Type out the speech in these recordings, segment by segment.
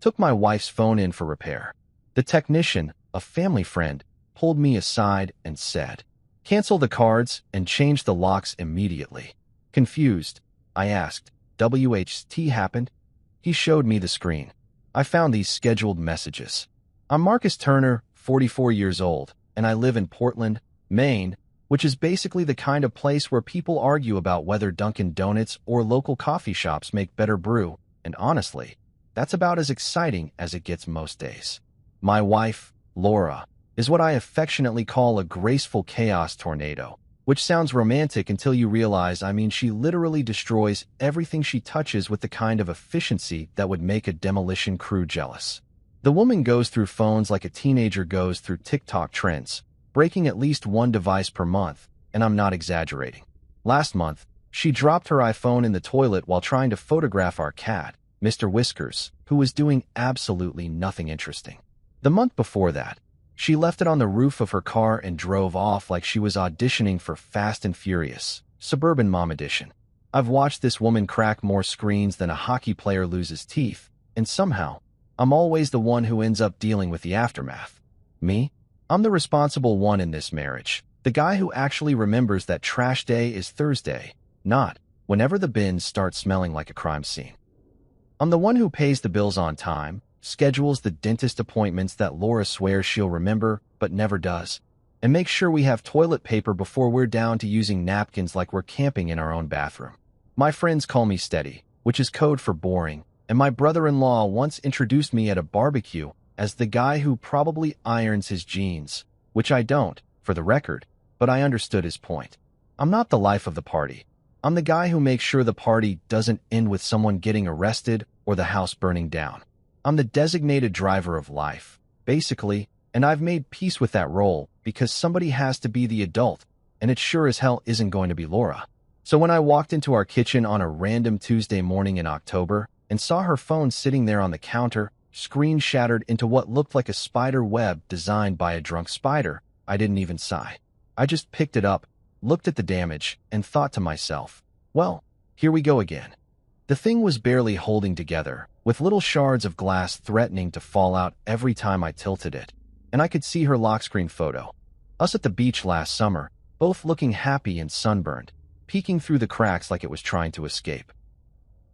took my wife's phone in for repair. The technician, a family friend, pulled me aside and said, "Cancel the cards and change the locks immediately." Confused, I asked, "WHT happened?" He showed me the screen. I found these scheduled messages. "I'm Marcus Turner, 44 years old, and I live in Portland, Maine, which is basically the kind of place where people argue about whether Dunkin' Donuts or local coffee shops make better brew, and honestly, that's about as exciting as it gets most days. My wife, Laura, is what I affectionately call a graceful chaos tornado, which sounds romantic until you realize she literally destroys everything she touches with the kind of efficiency that would make a demolition crew jealous. The woman goes through phones like a teenager goes through TikTok trends, breaking at least one device per month, and I'm not exaggerating. Last month, she dropped her iPhone in the toilet while trying to photograph our cat, Mr. Whiskers, who was doing absolutely nothing interesting. The month before that, she left it on the roof of her car and drove off like she was auditioning for Fast and Furious, Suburban Mom Edition. I've watched this woman crack more screens than a hockey player loses teeth, and somehow, I'm always the one who ends up dealing with the aftermath. Me? I'm the responsible one in this marriage, the guy who actually remembers that trash day is Thursday, not whenever the bins start smelling like a crime scene. I'm the one who pays the bills on time, schedules the dentist appointments that Laura swears she'll remember but never does, and makes sure we have toilet paper before we're down to using napkins like we're camping in our own bathroom. My friends call me steady, which is code for boring, and my brother-in-law once introduced me at a barbecue as the guy who probably irons his jeans, which I don't, for the record, but I understood his point. I'm not the life of the party. I'm the guy who makes sure the party doesn't end with someone getting arrested or the house burning down. I'm the designated driver of life, basically, and I've made peace with that role because somebody has to be the adult, and it sure as hell isn't going to be Laura. So when I walked into our kitchen on a random Tuesday morning in October and saw her phone sitting there on the counter, screen shattered into what looked like a spider web designed by a drunk spider, I didn't even sigh. I just picked it up, looked at the damage, and thought to myself, well, here we go again. The thing was barely holding together, with little shards of glass threatening to fall out every time I tilted it, and I could see her lock screen photo. Us at the beach last summer, both looking happy and sunburned, peeking through the cracks like it was trying to escape.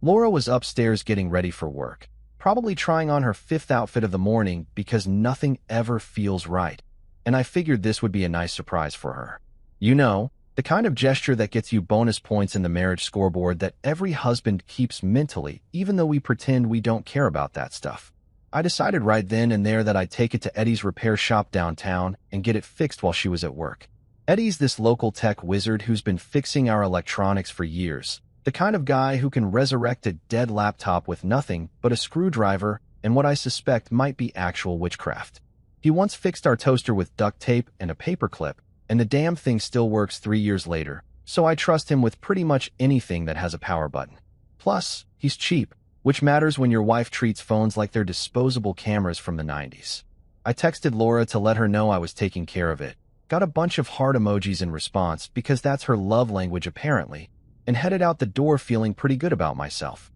Laura was upstairs getting ready for work, probably trying on her 5th outfit of the morning because nothing ever feels right, and I figured this would be a nice surprise for her. You know, the kind of gesture that gets you bonus points in the marriage scoreboard that every husband keeps mentally, even though we pretend we don't care about that stuff. I decided right then and there that I'd take it to Eddie's repair shop downtown and get it fixed while she was at work. Eddie's this local tech wizard who's been fixing our electronics for years, the kind of guy who can resurrect a dead laptop with nothing but a screwdriver and what I suspect might be actual witchcraft. He once fixed our toaster with duct tape and a paperclip, and the damn thing still works 3 years later, so I trust him with pretty much anything that has a power button. Plus, he's cheap, which matters when your wife treats phones like they're disposable cameras from the 90s. I texted Laura to let her know I was taking care of it, got a bunch of heart emojis in response because that's her love language apparently, and headed out the door feeling pretty good about myself.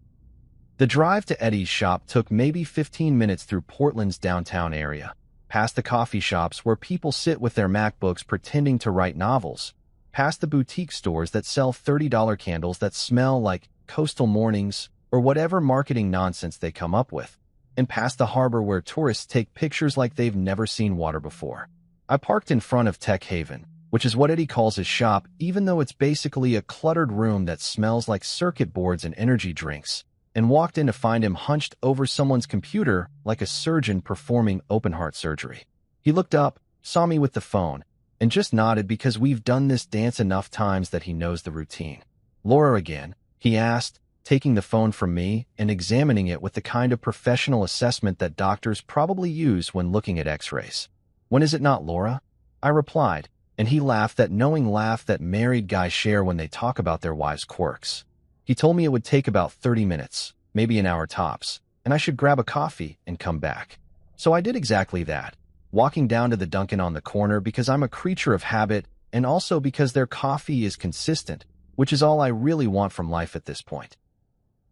The drive to Eddie's shop took maybe 15 minutes through Portland's downtown area, past the coffee shops where people sit with their MacBooks pretending to write novels, past the boutique stores that sell $30 candles that smell like coastal mornings or whatever marketing nonsense they come up with, and past the harbor where tourists take pictures like they've never seen water before. I parked in front of Tech Haven, which is what Eddie calls his shop, even though it's basically a cluttered room that smells like circuit boards and energy drinks, and walked in to find him hunched over someone's computer like a surgeon performing open-heart surgery. He looked up, saw me with the phone, and just nodded because we've done this dance enough times that he knows the routine. "Laura again?" he asked, taking the phone from me and examining it with the kind of professional assessment that doctors probably use when looking at x-rays. "When is it not, Laura?" I replied, and he laughed that knowing laugh that married guys share when they talk about their wives' quirks. He told me it would take about 30 minutes, maybe an hour tops, and I should grab a coffee and come back. So I did exactly that, walking down to the Dunkin' on the corner because I'm a creature of habit and also because their coffee is consistent, which is all I really want from life at this point.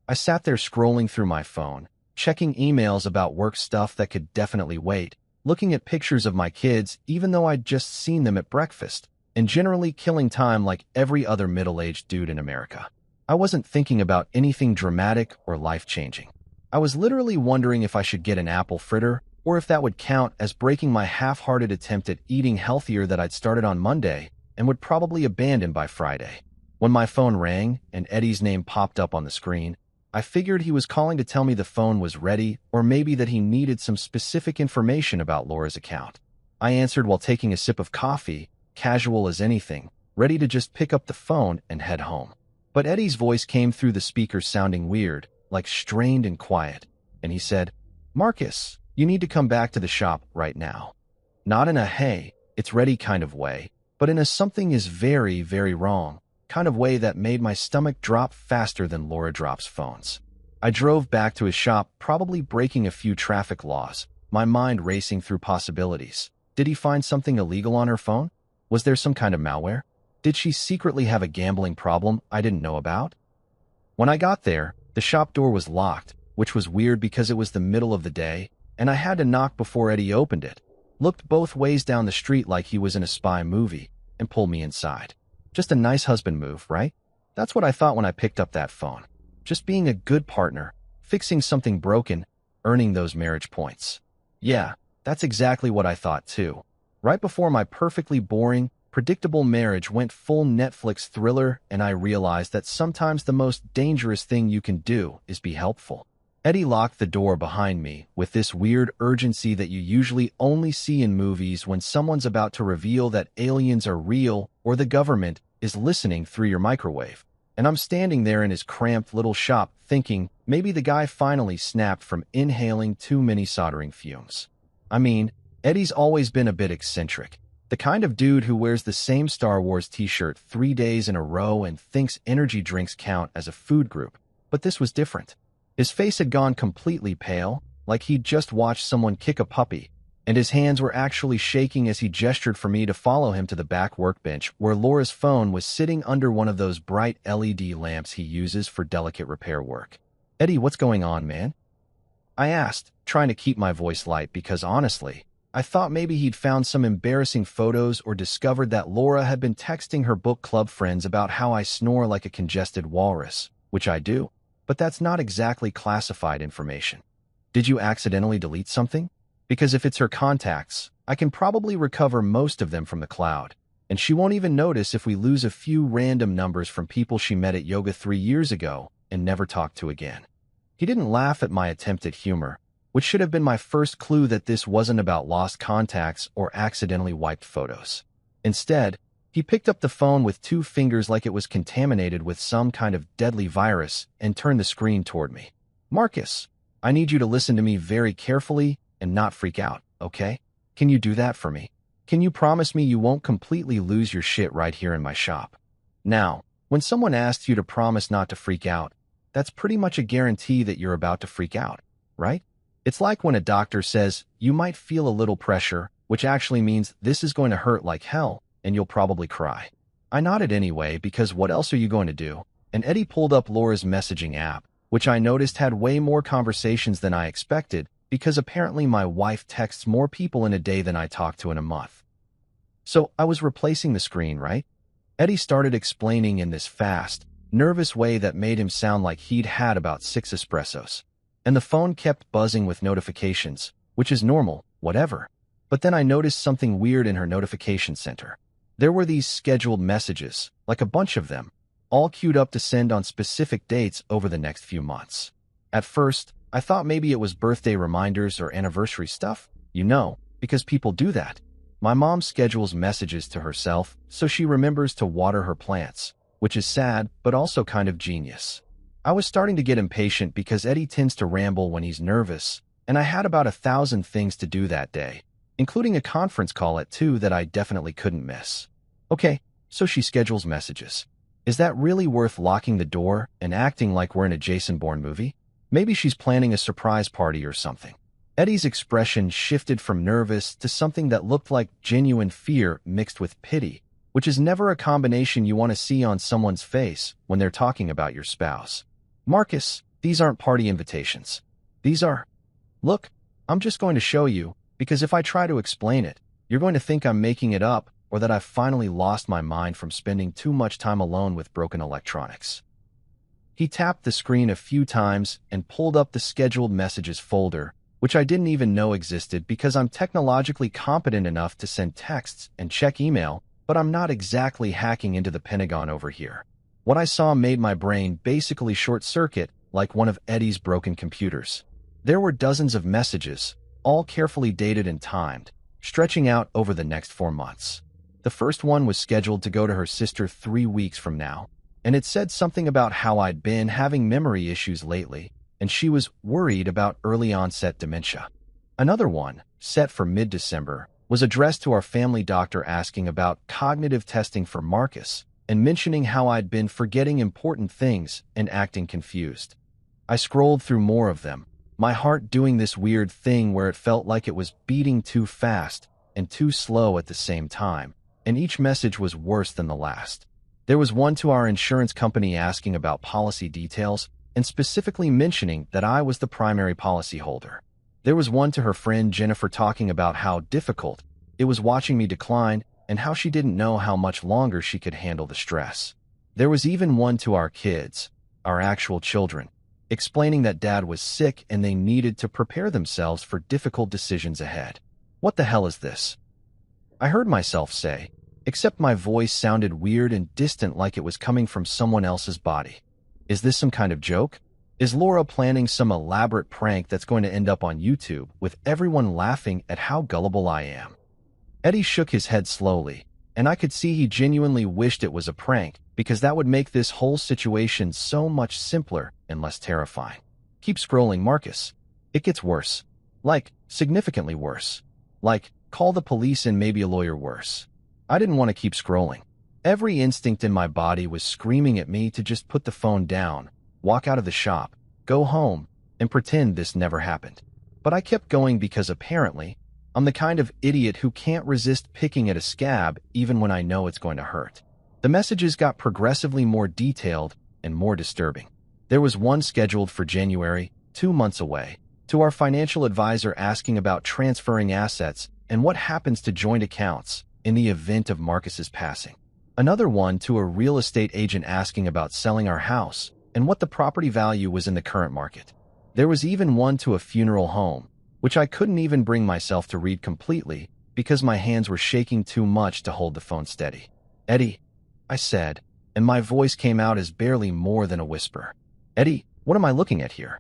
I sat there scrolling through my phone, checking emails about work stuff that could definitely wait, looking at pictures of my kids even though I'd just seen them at breakfast, and generally killing time like every other middle-aged dude in America. I wasn't thinking about anything dramatic or life-changing. I was literally wondering if I should get an apple fritter or if that would count as breaking my half-hearted attempt at eating healthier that I'd started on Monday and would probably abandon by Friday. When my phone rang and Eddie's name popped up on the screen, I figured he was calling to tell me the phone was ready or maybe that he needed some specific information about Laura's account. I answered while taking a sip of coffee, casual as anything, ready to just pick up the phone and head home. But Eddie's voice came through the speakers sounding weird, like strained and quiet, and he said, "Marcus, you need to come back to the shop right now." Not in a "hey, it's ready" kind of way, but in a "something is very, very wrong" kind of way that made my stomach drop faster than Laura drops phones. I drove back to his shop, probably breaking a few traffic laws, my mind racing through possibilities. Did he find something illegal on her phone? Was there some kind of malware? Did she secretly have a gambling problem I didn't know about? When I got there, the shop door was locked, which was weird because it was the middle of the day, and I had to knock before Eddie opened it, looked both ways down the street like he was in a spy movie, and pulled me inside. Just a nice husband move, right? That's what I thought when I picked up that phone. Just being a good partner, fixing something broken, earning those marriage points. Yeah, that's exactly what I thought too. Right before my perfectly boring, predictable marriage went full Netflix thriller and I realized that sometimes the most dangerous thing you can do is be helpful. Eddie locked the door behind me with this weird urgency that you usually only see in movies when someone's about to reveal that aliens are real or the government is listening through your microwave. And I'm standing there in his cramped little shop thinking maybe the guy finally snapped from inhaling too many soldering fumes. I mean, Eddie's always been a bit eccentric. The kind of dude who wears the same Star Wars t-shirt 3 days in a row and thinks energy drinks count as a food group. But this was different. His face had gone completely pale, like he'd just watched someone kick a puppy, and his hands were actually shaking as he gestured for me to follow him to the back workbench where Laura's phone was sitting under one of those bright LED lamps he uses for delicate repair work. "Eddie, what's going on, man?" I asked, trying to keep my voice light because honestly, I thought maybe he'd found some embarrassing photos or discovered that Laura had been texting her book club friends about how I snore like a congested walrus, which I do. But that's not exactly classified information. Did you accidentally delete something? Because if it's her contacts, I can probably recover most of them from the cloud, and she won't even notice if we lose a few random numbers from people she met at yoga 3 years ago and never talked to again. He didn't laugh at my attempt at humor, which should have been my first clue that this wasn't about lost contacts or accidentally wiped photos. Instead, he picked up the phone with 2 fingers like it was contaminated with some kind of deadly virus and turned the screen toward me. "Marcus, I need you to listen to me very carefully and not freak out, okay? Can you do that for me? Can you promise me you won't completely lose your shit right here in my shop?" Now, when someone asks you to promise not to freak out, that's pretty much a guarantee that you're about to freak out, right? It's like when a doctor says you might feel a little pressure, which actually means this is going to hurt like hell, and you'll probably cry. I nodded anyway because what else are you going to do? And Eddie pulled up Laura's messaging app, which I noticed had way more conversations than I expected because apparently my wife texts more people in a day than I talk to in a month. So I was replacing the screen, right? Eddie started explaining in this fast, nervous way that made him sound like he'd had about 6 espressos. And the phone kept buzzing with notifications, which is normal, whatever. But then I noticed something weird in her notification center. There were these scheduled messages, like a bunch of them, all queued up to send on specific dates over the next few months. At first, I thought maybe it was birthday reminders or anniversary stuff, because people do that. My mom schedules messages to herself so she remembers to water her plants, which is sad but also kind of genius. I was starting to get impatient because Eddie tends to ramble when he's nervous, and I had about 1,000 things to do that day, including a conference call at 2 that I definitely couldn't miss. Okay, so she schedules messages. Is that really worth locking the door and acting like we're in a Jason Bourne movie? Maybe she's planning a surprise party or something. Eddie's expression shifted from nervous to something that looked like genuine fear mixed with pity, which is never a combination you want to see on someone's face when they're talking about your spouse. "Marcus, these aren't party invitations. These are... Look, I'm just going to show you, because if I try to explain it, you're going to think I'm making it up or that I've finally lost my mind from spending too much time alone with broken electronics. He tapped the screen a few times and pulled up the scheduled messages folder, which I didn't even know existed because I'm technologically competent enough to send texts and check email, but I'm not exactly hacking into the Pentagon over here. What I saw made my brain basically short-circuit like one of Eddie's broken computers. There were dozens of messages, all carefully dated and timed, stretching out over the next 4 months. The first one was scheduled to go to her sister 3 weeks from now, and it said something about how I'd been having memory issues lately, and she was worried about early-onset dementia. Another one, set for mid-December, was addressed to our family doctor asking about cognitive testing for Marcus and mentioning how I'd been forgetting important things and acting confused. I scrolled through more of them, my heart doing this weird thing where it felt like it was beating too fast and too slow at the same time, and each message was worse than the last. There was one to our insurance company asking about policy details and specifically mentioning that I was the primary policyholder. There was one to her friend Jennifer talking about how difficult it was watching me decline and how she didn't know how much longer she could handle the stress. There was even one to our kids, our actual children, explaining that Dad was sick and they needed to prepare themselves for difficult decisions ahead. What the hell is this? I heard myself say, except my voice sounded weird and distant like it was coming from someone else's body. Is this some kind of joke? Is Laura planning some elaborate prank that's going to end up on YouTube with everyone laughing at how gullible I am? Eddie shook his head slowly, and I could see he genuinely wished it was a prank because that would make this whole situation so much simpler and less terrifying. Keep scrolling, Marcus. It gets worse. Like, significantly worse. Like, call the police and maybe a lawyer worse. I didn't want to keep scrolling. Every instinct in my body was screaming at me to just put the phone down, walk out of the shop, go home, and pretend this never happened. But I kept going because apparently, I'm the kind of idiot who can't resist picking at a scab even when I know it's going to hurt. The messages got progressively more detailed and more disturbing. There was one scheduled for January, 2 months away, to our financial advisor asking about transferring assets and what happens to joint accounts in the event of Marcus's passing. Another one to a real estate agent asking about selling our house and what the property value was in the current market. There was even one to a funeral home, which I couldn't even bring myself to read completely because my hands were shaking too much to hold the phone steady. Eddie, I said, and my voice came out as barely more than a whisper. Eddie, what am I looking at here?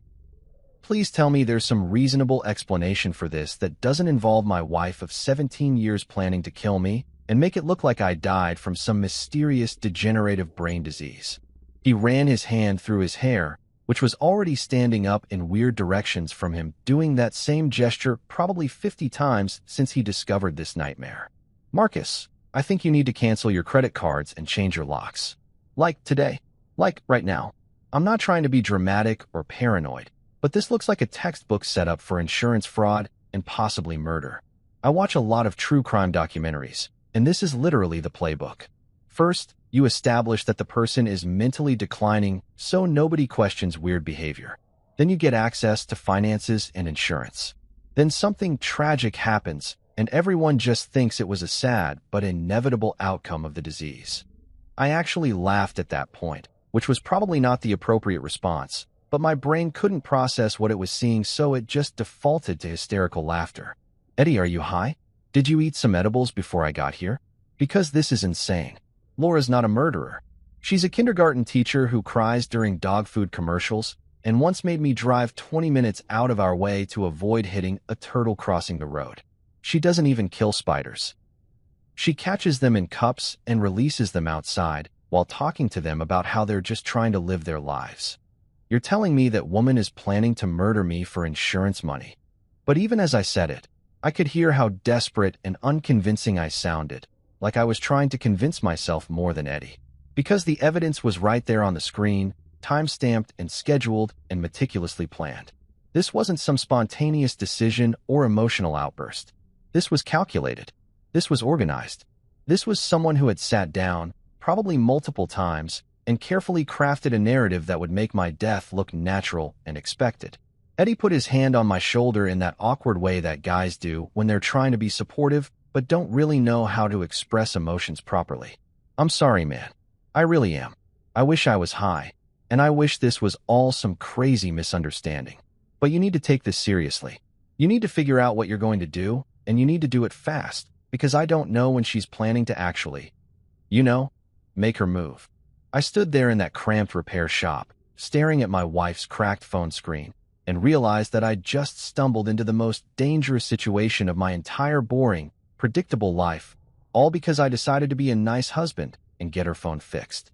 Please tell me there's some reasonable explanation for this that doesn't involve my wife of 17 years planning to kill me and make it look like I died from some mysterious degenerative brain disease. He ran his hand through his hair, which was already standing up in weird directions from him, doing that same gesture probably 50 times since he discovered this nightmare. Marcus, I think you need to cancel your credit cards and change your locks. Like today. Like right now. I'm not trying to be dramatic or paranoid, but this looks like a textbook setup for insurance fraud and possibly murder. I watch a lot of true crime documentaries, and this is literally the playbook. First, you establish that the person is mentally declining so nobody questions weird behavior. Then you get access to finances and insurance. Then something tragic happens, and everyone just thinks it was a sad but inevitable outcome of the disease. I actually laughed at that point, which was probably not the appropriate response, but my brain couldn't process what it was seeing, so it just defaulted to hysterical laughter. Eddie, are you high? Did you eat some edibles before I got here? Because this is insane. Laura's not a murderer. She's a kindergarten teacher who cries during dog food commercials and once made me drive 20 minutes out of our way to avoid hitting a turtle crossing the road. She doesn't even kill spiders. She catches them in cups and releases them outside while talking to them about how they're just trying to live their lives. You're telling me that woman is planning to murder me for insurance money. But even as I said it, I could hear how desperate and unconvincing I sounded, like I was trying to convince myself more than Eddie. Because the evidence was right there on the screen, time-stamped and scheduled and meticulously planned. This wasn't some spontaneous decision or emotional outburst. This was calculated. This was organized. This was someone who had sat down, probably multiple times, and carefully crafted a narrative that would make my death look natural and expected. Eddie put his hand on my shoulder in that awkward way that guys do when they're trying to be supportive but don't really know how to express emotions properly. I'm sorry, man. I really am. I wish I was high, and I wish this was all some crazy misunderstanding. But you need to take this seriously. You need to figure out what you're going to do, and you need to do it fast, because I don't know when she's planning to actually, make her move. I stood there in that cramped repair shop, staring at my wife's cracked phone screen, and realized that I'd just stumbled into the most dangerous situation of my entire boring, predictable life, all because I decided to be a nice husband and get her phone fixed.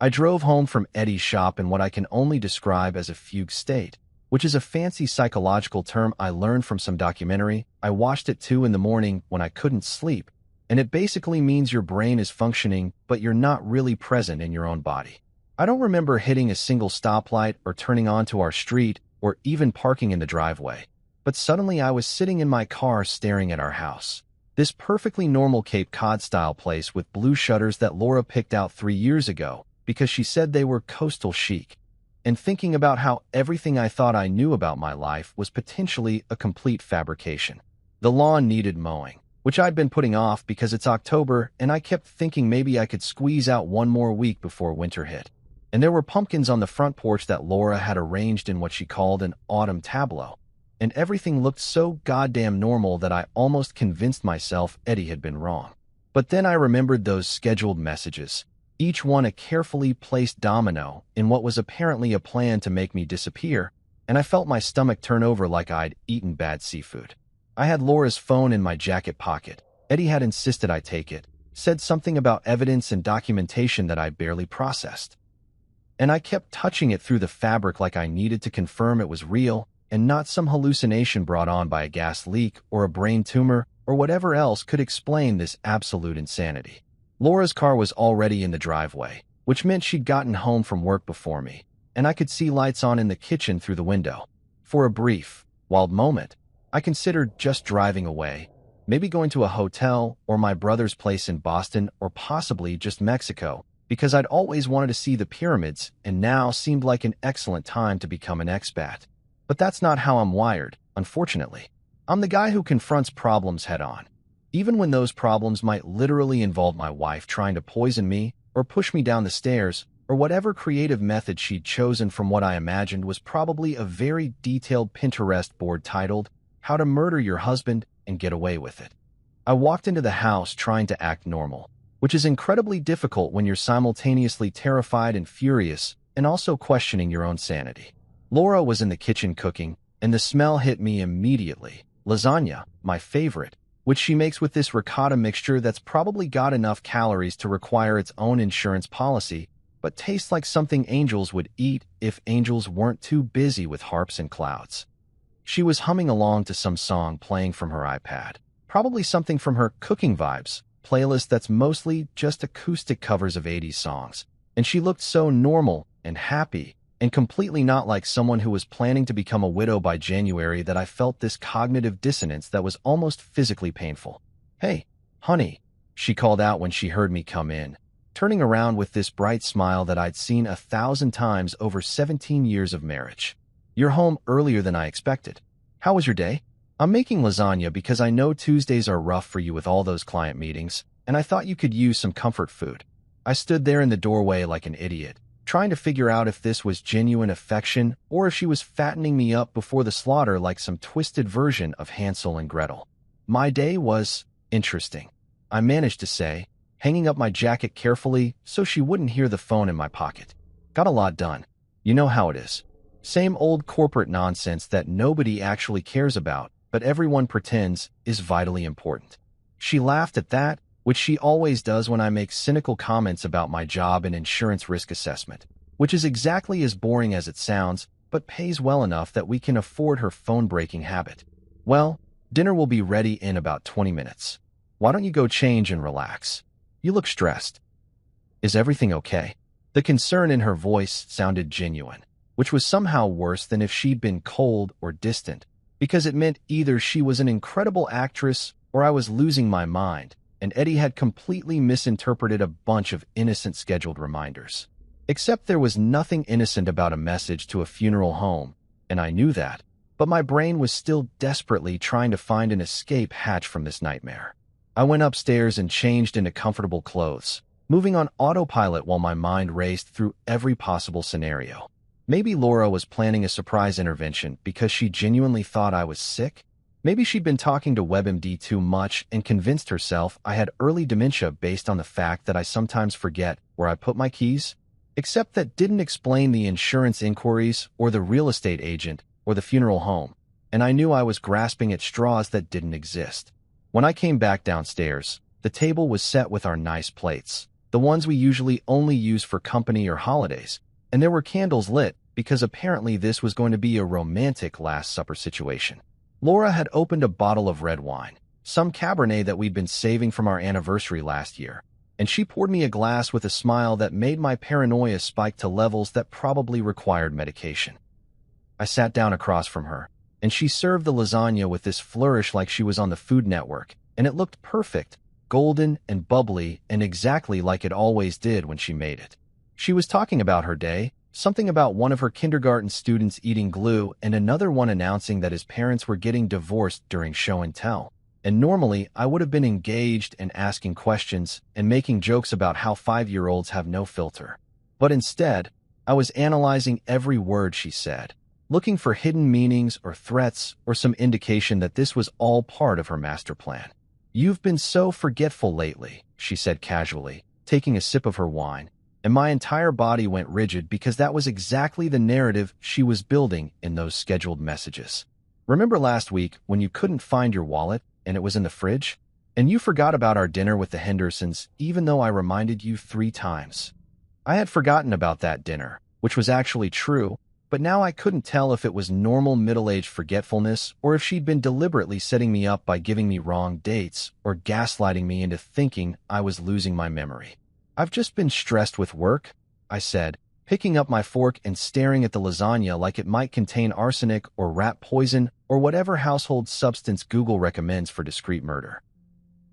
I drove home from Eddie's shop in what I can only describe as a fugue state, which is a fancy psychological term I learned from some documentary I watched at 2 in the morning when I couldn't sleep, and it basically means your brain is functioning but you're not really present in your own body. I don't remember hitting a single stoplight or turning onto our street or even parking in the driveway, but suddenly I was sitting in my car staring at our house. This perfectly normal Cape Cod-style place with blue shutters that Laura picked out 3 years ago because she said they were coastal chic, and thinking about how everything I thought I knew about my life was potentially a complete fabrication. The lawn needed mowing, which I'd been putting off because it's October and I kept thinking maybe I could squeeze out one more week before winter hit. And there were pumpkins on the front porch that Laura had arranged in what she called an autumn tableau. And everything looked so goddamn normal that I almost convinced myself Eddie had been wrong. But then I remembered those scheduled messages, each one a carefully placed domino in what was apparently a plan to make me disappear, and I felt my stomach turn over like I'd eaten bad seafood. I had Laura's phone in my jacket pocket. Eddie had insisted I take it, said something about evidence and documentation that I barely processed. And I kept touching it through the fabric like I needed to confirm it was real and not some hallucination brought on by a gas leak or a brain tumor or whatever else could explain this absolute insanity. Laura's car was already in the driveway, which meant she'd gotten home from work before me, and I could see lights on in the kitchen through the window. For a brief, wild moment, I considered just driving away, maybe going to a hotel or my brother's place in Boston or possibly just Mexico, because I'd always wanted to see the pyramids and now seemed like an excellent time to become an expat. But that's not how I'm wired, unfortunately. I'm the guy who confronts problems head-on, even when those problems might literally involve my wife trying to poison me or push me down the stairs, or whatever creative method she'd chosen from what I imagined was probably a very detailed Pinterest board titled, "How to Murder Your Husband and Get Away with It." I walked into the house trying to act normal, which is incredibly difficult when you're simultaneously terrified and furious and also questioning your own sanity. Laura was in the kitchen cooking, and the smell hit me immediately. Lasagna, my favorite, which she makes with this ricotta mixture that's probably got enough calories to require its own insurance policy, but tastes like something angels would eat if angels weren't too busy with harps and clouds. She was humming along to some song playing from her iPad, probably something from her Cooking Vibes playlist that's mostly just acoustic covers of 80s songs, and she looked so normal and happy and completely not like someone who was planning to become a widow by January that I felt this cognitive dissonance that was almost physically painful. "Hey, honey," she called out when she heard me come in, turning around with this bright smile that I'd seen 1,000 times over 17 years of marriage. "You're home earlier than I expected. How was your day? I'm making lasagna because I know Tuesdays are rough for you with all those client meetings, and I thought you could use some comfort food." I stood there in the doorway like an idiot, trying to figure out if this was genuine affection or if she was fattening me up before the slaughter like some twisted version of Hansel and Gretel. "My day was interesting," I managed to say, hanging up my jacket carefully so she wouldn't hear the phone in my pocket. "Got a lot done. You know how it is. Same old corporate nonsense that nobody actually cares about, but everyone pretends is vitally important." She laughed at that, which she always does when I make cynical comments about my job and insurance risk assessment, which is exactly as boring as it sounds, but pays well enough that we can afford her phone-breaking habit. "Well, dinner will be ready in about 20 minutes. Why don't you go change and relax? You look stressed. Is everything okay?" The concern in her voice sounded genuine, which was somehow worse than if she'd been cold or distant, because it meant either she was an incredible actress or I was losing my mind, and Eddie had completely misinterpreted a bunch of innocent scheduled reminders. Except there was nothing innocent about a message to a funeral home, and I knew that, but my brain was still desperately trying to find an escape hatch from this nightmare. I went upstairs and changed into comfortable clothes, moving on autopilot while my mind raced through every possible scenario. Maybe Laura was planning a surprise intervention because she genuinely thought I was sick. Maybe she'd been talking to WebMD too much and convinced herself I had early dementia based on the fact that I sometimes forget where I put my keys. Except that didn't explain the insurance inquiries or the real estate agent or the funeral home, and I knew I was grasping at straws that didn't exist. When I came back downstairs, the table was set with our nice plates, the ones we usually only use for company or holidays, and there were candles lit because apparently this was going to be a romantic Last Supper situation. Laura had opened a bottle of red wine, some Cabernet that we'd been saving from our anniversary last year, and she poured me a glass with a smile that made my paranoia spike to levels that probably required medication. I sat down across from her, and she served the lasagna with this flourish like she was on the Food Network, and it looked perfect, golden and bubbly, and exactly like it always did when she made it. She was talking about her day, something about one of her kindergarten students eating glue and another one announcing that his parents were getting divorced during show and tell. And normally, I would have been engaged and asking questions and making jokes about how 5-year-olds have no filter. But instead, I was analyzing every word she said, looking for hidden meanings or threats or some indication that this was all part of her master plan. "You've been so forgetful lately," she said casually, taking a sip of her wine, and my entire body went rigid because that was exactly the narrative she was building in those scheduled messages. "Remember last week when you couldn't find your wallet and it was in the fridge? And you forgot about our dinner with the Hendersons even though I reminded you 3 times. I had forgotten about that dinner, which was actually true, but now I couldn't tell if it was normal middle-aged forgetfulness or if she'd been deliberately setting me up by giving me wrong dates or gaslighting me into thinking I was losing my memory. I've just been stressed with work," I said, picking up my fork and staring at the lasagna like it might contain arsenic or rat poison or whatever household substance Google recommends for discreet murder.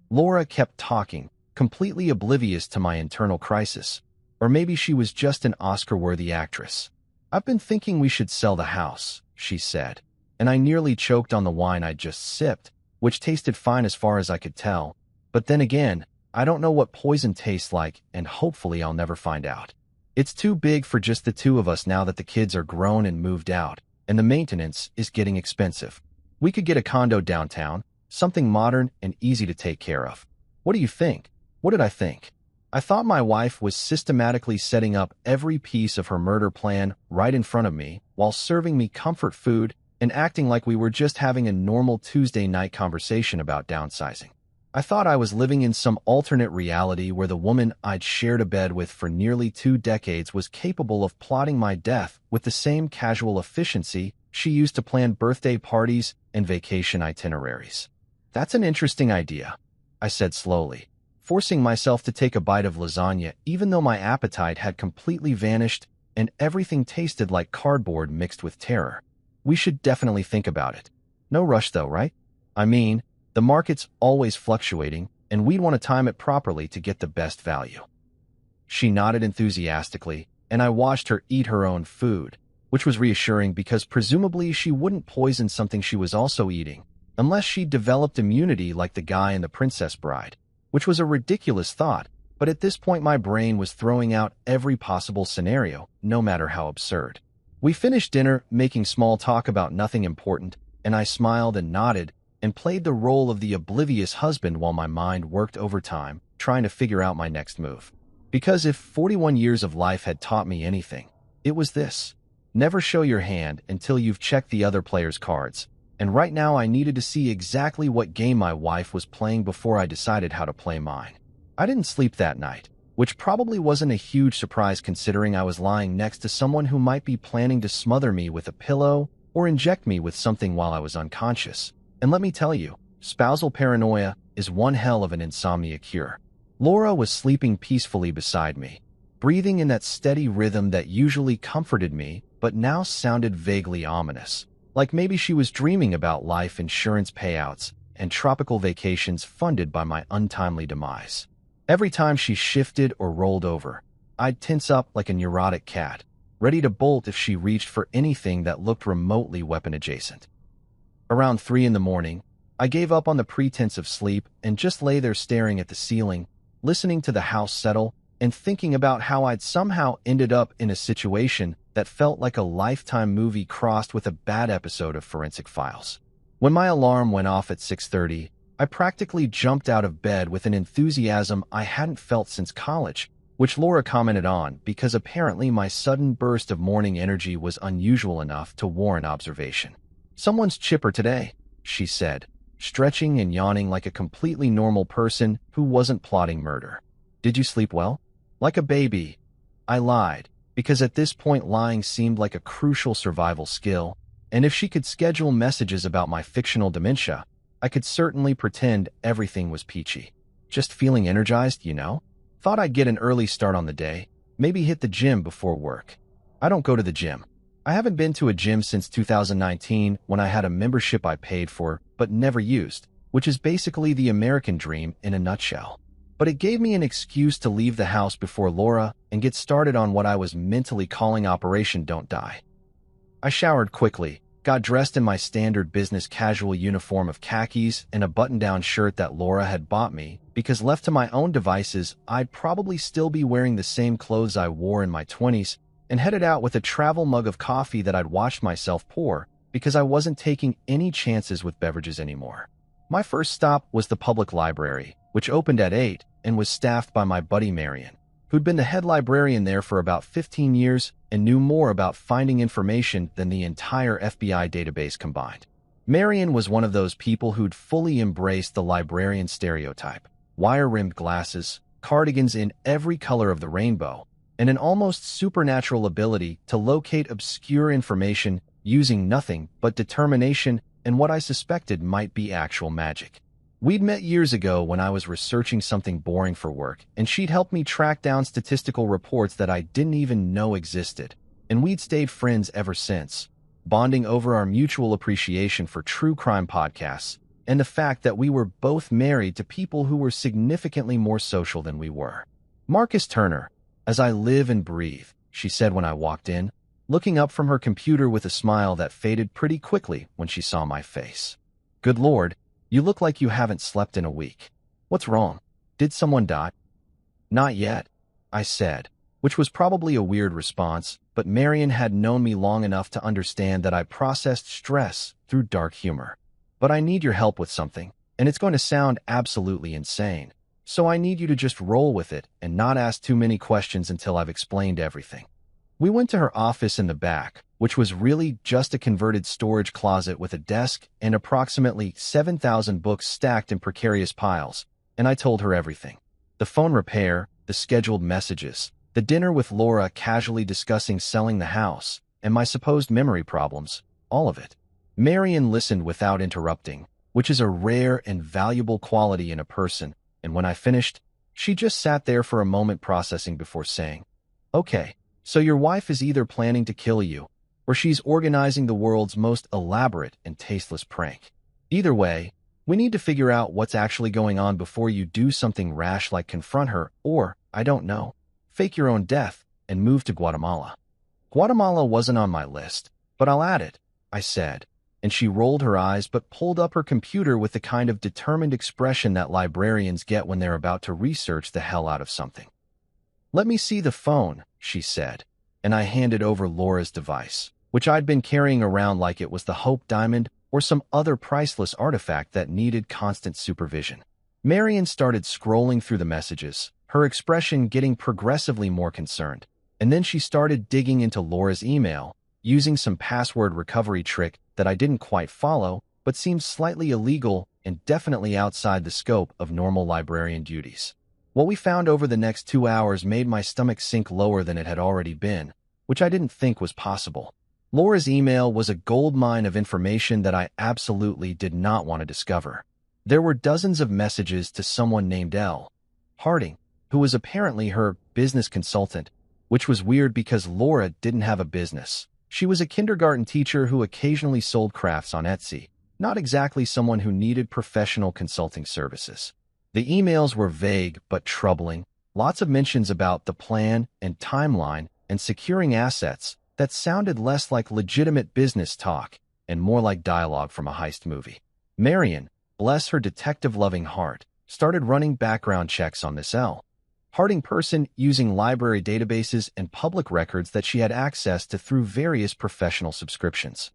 Laura kept talking, completely oblivious to my internal crisis. Or maybe she was just an Oscar-worthy actress. "I've been thinking we should sell the house," she said, and I nearly choked on the wine I'd just sipped, which tasted fine as far as I could tell. But then again, I don't know what poison tastes like, and hopefully I'll never find out. It's too big for just the 2 of us now that the kids are grown and moved out, and the maintenance is getting expensive. We could get a condo downtown, something modern and easy to take care of. What do you think?" What did I think? I thought my wife was systematically setting up every piece of her murder plan right in front of me while serving me comfort food and acting like we were just having a normal Tuesday night conversation about downsizing. I thought I was living in some alternate reality where the woman I'd shared a bed with for nearly 2 decades was capable of plotting my death with the same casual efficiency she used to plan birthday parties and vacation itineraries. "That's an interesting idea," I said slowly, forcing myself to take a bite of lasagna even though my appetite had completely vanished and everything tasted like cardboard mixed with terror. "We should definitely think about it. No rush though, right? I mean, the market's always fluctuating, and we'd want to time it properly to get the best value." She nodded enthusiastically, and I watched her eat her own food, which was reassuring because presumably she wouldn't poison something she was also eating, unless she'd developed immunity like the guy in The Princess Bride, which was a ridiculous thought, but at this point my brain was throwing out every possible scenario, no matter how absurd. We finished dinner making small talk about nothing important, and I smiled and nodded, and played the role of the oblivious husband while my mind worked overtime, trying to figure out my next move. Because if 41 years of life had taught me anything, it was this. Never show your hand until you've checked the other player's cards. And right now I needed to see exactly what game my wife was playing before I decided how to play mine. I didn't sleep that night, which probably wasn't a huge surprise considering I was lying next to someone who might be planning to smother me with a pillow or inject me with something while I was unconscious. And let me tell you, spousal paranoia is one hell of an insomnia cure. Laura was sleeping peacefully beside me, breathing in that steady rhythm that usually comforted me, but now sounded vaguely ominous, like maybe she was dreaming about life insurance payouts and tropical vacations funded by my untimely demise. Every time she shifted or rolled over, I'd tense up like a neurotic cat, ready to bolt if she reached for anything that looked remotely weapon-adjacent. Around 3 in the morning, I gave up on the pretense of sleep and just lay there staring at the ceiling, listening to the house settle and thinking about how I'd somehow ended up in a situation that felt like a Lifetime movie crossed with a bad episode of Forensic Files. When my alarm went off at 6:30, I practically jumped out of bed with an enthusiasm I hadn't felt since college, which Laura commented on because apparently my sudden burst of morning energy was unusual enough to warrant observation. "Someone's chipper today," she said, stretching and yawning like a completely normal person who wasn't plotting murder. "Did you sleep well?" "Like a baby." I lied, because at this point lying seemed like a crucial survival skill, and if she could schedule messages about my fictional dementia, I could certainly pretend everything was peachy. "Just feeling energized, you know? Thought I'd get an early start on the day, maybe hit the gym before work." "I don't go to the gym. I haven't been to a gym since 2019 when I had a membership I paid for but never used, which is basically the American dream in a nutshell. But it gave me an excuse to leave the house before Laura and get started on what I was mentally calling Operation Don't Die. I showered quickly, got dressed in my standard business casual uniform of khakis and a button-down shirt that Laura had bought me, because left to my own devices, I'd probably still be wearing the same clothes I wore in my 20s, and headed out with a travel mug of coffee that I'd watched myself pour, because I wasn't taking any chances with beverages anymore. My first stop was the public library, which opened at 8 and was staffed by my buddy Marion, who'd been the head librarian there for about 15 years and knew more about finding information than the entire FBI database combined. Marion was one of those people who'd fully embraced the librarian stereotype: wire-rimmed glasses, cardigans in every color of the rainbow, and an almost supernatural ability to locate obscure information using nothing but determination and what I suspected might be actual magic. We'd met years ago when I was researching something boring for work, and she'd helped me track down statistical reports that I didn't even know existed, and we'd stayed friends ever since, bonding over our mutual appreciation for true crime podcasts and the fact that we were both married to people who were significantly more social than we were. "Marcus Turner, as I live and breathe," she said when I walked in, looking up from her computer with a smile that faded pretty quickly when she saw my face. "Good Lord, you look like you haven't slept in a week. What's wrong? Did someone die?" "Not yet," I said, which was probably a weird response, but Marion had known me long enough to understand that I processed stress through dark humor. "But I need your help with something, and it's going to sound absolutely insane, so I need you to just roll with it and not ask too many questions until I've explained everything." We went to her office in the back, which was really just a converted storage closet with a desk and approximately 7,000 books stacked in precarious piles, and I told her everything. The phone repair, the scheduled messages, the dinner with Laura casually discussing selling the house, and my supposed memory problems, all of it. Marion listened without interrupting, which is a rare and valuable quality in a person, and when I finished, she just sat there for a moment processing before saying, "Okay, so your wife is either planning to kill you, or she's organizing the world's most elaborate and tasteless prank. Either way, we need to figure out what's actually going on before you do something rash like confront her or, I don't know, fake your own death and move to Guatemala." Guatemala wasn't on my list, but I'll add it, I said, and she rolled her eyes but pulled up her computer with the kind of determined expression that librarians get when they're about to research the hell out of something. "Let me see the phone," she said, and I handed over Laura's device, which I'd been carrying around like it was the Hope Diamond or some other priceless artifact that needed constant supervision. Marion started scrolling through the messages, her expression getting progressively more concerned, and then she started digging into Laura's email, using some password recovery trick that I didn't quite follow, but seemed slightly illegal and definitely outside the scope of normal librarian duties. What we found over the next 2 hours made my stomach sink lower than it had already been, which I didn't think was possible. Laura's email was a goldmine of information that I absolutely did not want to discover. There were dozens of messages to someone named Elle Harding, who was apparently her business consultant, which was weird because Laura didn't have a business. She was a kindergarten teacher who occasionally sold crafts on Etsy, not exactly someone who needed professional consulting services. The emails were vague but troubling, lots of mentions about the plan and timeline, and securing assets that sounded less like legitimate business talk and more like dialogue from a heist movie. Marion, bless her detective-loving heart, started running background checks on this Harding person using library databases and public records that she had access to through various professional subscriptions.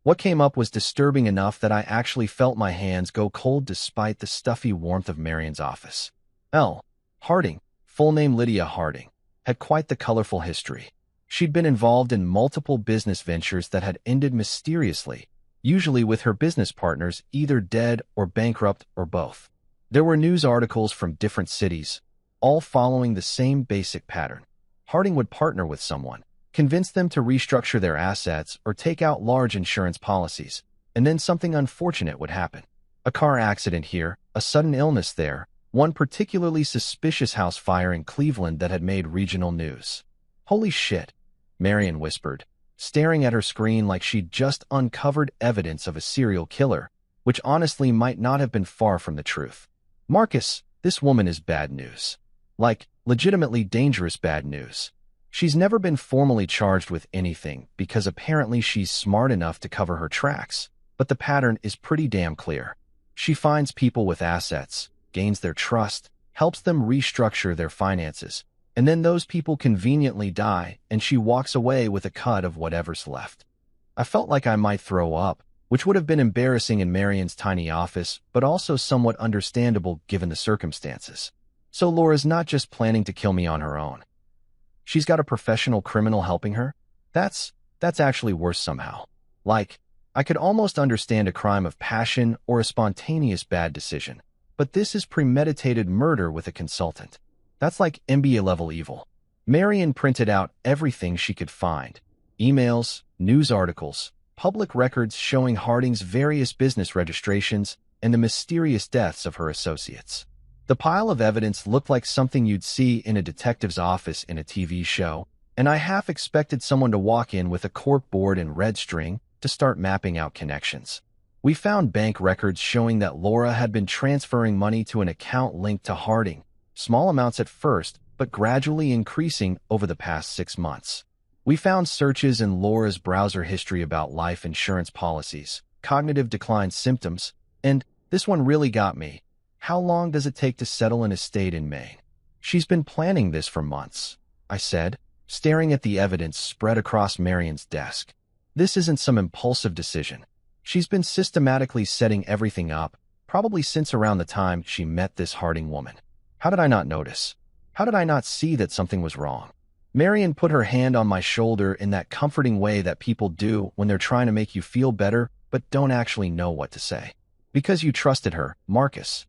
What came up was disturbing enough that I actually felt my hands go cold despite the stuffy warmth of Marion's office. Harding, full name Lydia Harding, had quite the colorful history. She'd been involved in multiple business ventures that had ended mysteriously, usually with her business partners either dead or bankrupt or both. There were news articles from different cities, all following the same basic pattern. Harding would partner with someone, convince them to restructure their assets or take out large insurance policies, and then something unfortunate would happen. A car accident here, a sudden illness there, one particularly suspicious house fire in Cleveland that had made regional news. Holy shit, Marion whispered, staring at her screen like she'd just uncovered evidence of a serial killer, which honestly might not have been far from the truth. Marcus, this woman is bad news. Like, legitimately dangerous bad news. She's never been formally charged with anything because apparently she's smart enough to cover her tracks, but the pattern is pretty damn clear. She finds people with assets, gains their trust, helps them restructure their finances, and then those people conveniently die and she walks away with a cut of whatever's left. I felt like I might throw up, which would have been embarrassing in Marion's tiny office, but also somewhat understandable given the circumstances. So Laura's not just planning to kill me on her own. She's got a professional criminal helping her? That's actually worse somehow. Like, I could almost understand a crime of passion or a spontaneous bad decision, but this is premeditated murder with a consultant. That's like MBA-level evil. Marion printed out everything she could find. Emails, news articles, public records showing Harding's various business registrations, and the mysterious deaths of her associates. The pile of evidence looked like something you'd see in a detective's office in a TV show, and I half expected someone to walk in with a cork board and red string to start mapping out connections. We found bank records showing that Laura had been transferring money to an account linked to Harding, small amounts at first, but gradually increasing over the past 6 months. We found searches in Laura's browser history about life insurance policies, cognitive decline symptoms, and this one really got me. How long does it take to settle an estate in Maine? She's been planning this for months, I said, staring at the evidence spread across Marion's desk. This isn't some impulsive decision. She's been systematically setting everything up, probably since around the time she met this Harding woman. How did I not notice? How did I not see that something was wrong? Marion put her hand on my shoulder in that comforting way that people do when they're trying to make you feel better but don't actually know what to say. Because you trusted her, Marcus.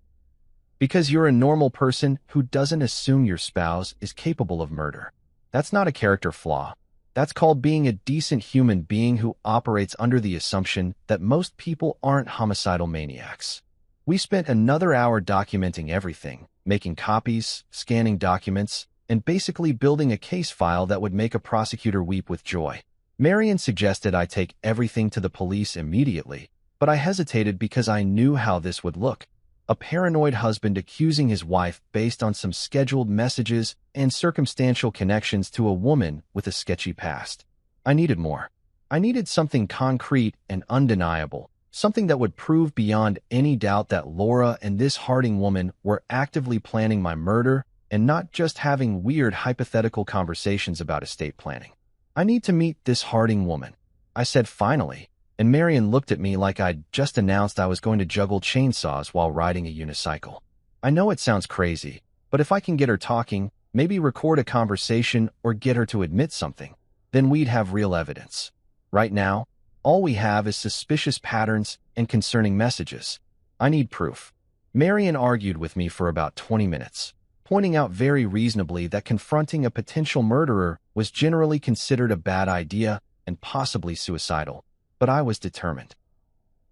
Because you're a normal person who doesn't assume your spouse is capable of murder. That's not a character flaw. That's called being a decent human being who operates under the assumption that most people aren't homicidal maniacs. We spent another hour documenting everything, making copies, scanning documents, and basically building a case file that would make a prosecutor weep with joy. Marion suggested I take everything to the police immediately, but I hesitated because I knew how this would look. A paranoid husband accusing his wife based on some scheduled messages and circumstantial connections to a woman with a sketchy past. I needed more. I needed something concrete and undeniable, something that would prove beyond any doubt that Laura and this Harding woman were actively planning my murder and not just having weird hypothetical conversations about estate planning. I need to meet this Harding woman, I said finally, and Marion looked at me like I'd just announced I was going to juggle chainsaws while riding a unicycle. I know it sounds crazy, but if I can get her talking, maybe record a conversation or get her to admit something, then we'd have real evidence. Right now, all we have is suspicious patterns and concerning messages. I need proof. Marion argued with me for about 20 minutes, pointing out very reasonably that confronting a potential murderer was generally considered a bad idea and possibly suicidal. But I was determined.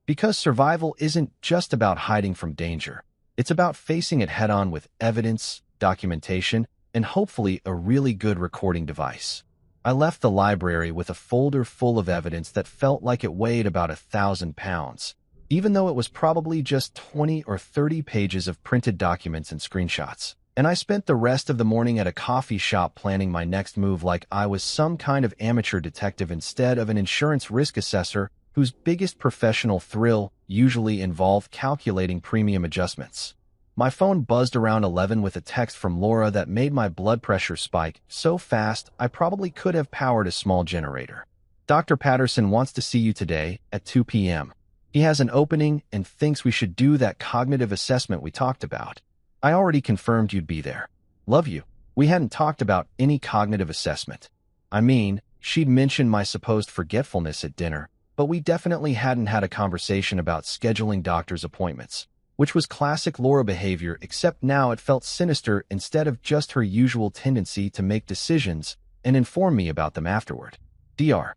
Because survival isn't just about hiding from danger. It's about facing it head-on with evidence, documentation, and hopefully a really good recording device. I left the library with a folder full of evidence that felt like it weighed about 1,000 pounds, even though it was probably just 20 or 30 pages of printed documents and screenshots. And I spent the rest of the morning at a coffee shop planning my next move like I was some kind of amateur detective instead of an insurance risk assessor whose biggest professional thrill usually involved calculating premium adjustments. My phone buzzed around 11 with a text from Laura that made my blood pressure spike so fast I probably could have powered a small generator. Dr. Patterson wants to see you today at 2 p.m. He has an opening and thinks we should do that cognitive assessment we talked about. I already confirmed you'd be there. Love you. We hadn't talked about any cognitive assessment. I mean, she'd mentioned my supposed forgetfulness at dinner, but we definitely hadn't had a conversation about scheduling doctor's appointments, which was classic Laura behavior, except now it felt sinister instead of just her usual tendency to make decisions and inform me about them afterward. Dr.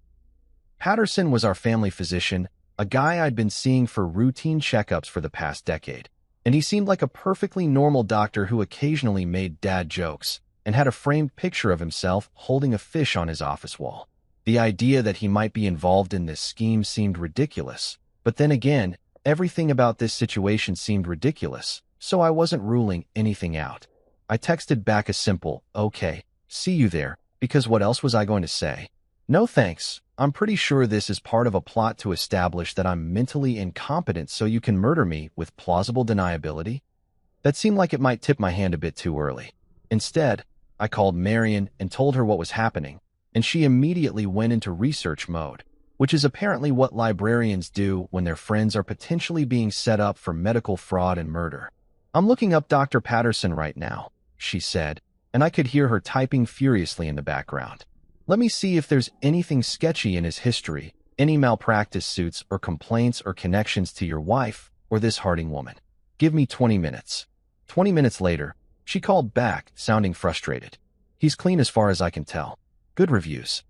Patterson was our family physician, a guy I'd been seeing for routine checkups for the past decade. And he seemed like a perfectly normal doctor who occasionally made dad jokes and had a framed picture of himself holding a fish on his office wall. The idea that he might be involved in this scheme seemed ridiculous, but then again, everything about this situation seemed ridiculous, so I wasn't ruling anything out. I texted back a simple, "Okay, see you there," because what else was I going to say? No thanks. I'm pretty sure this is part of a plot to establish that I'm mentally incompetent so you can murder me with plausible deniability. That seemed like it might tip my hand a bit too early. Instead, I called Marion and told her what was happening, and she immediately went into research mode, which is apparently what librarians do when their friends are potentially being set up for medical fraud and murder. "I'm looking up Dr. Patterson right now," she said, and I could hear her typing furiously in the background. "Let me see if there's anything sketchy in his history, any malpractice suits or complaints or connections to your wife or this Harding woman. Give me 20 minutes. 20 minutes later, she called back, sounding frustrated. "He's clean as far as I can tell. Good reviews.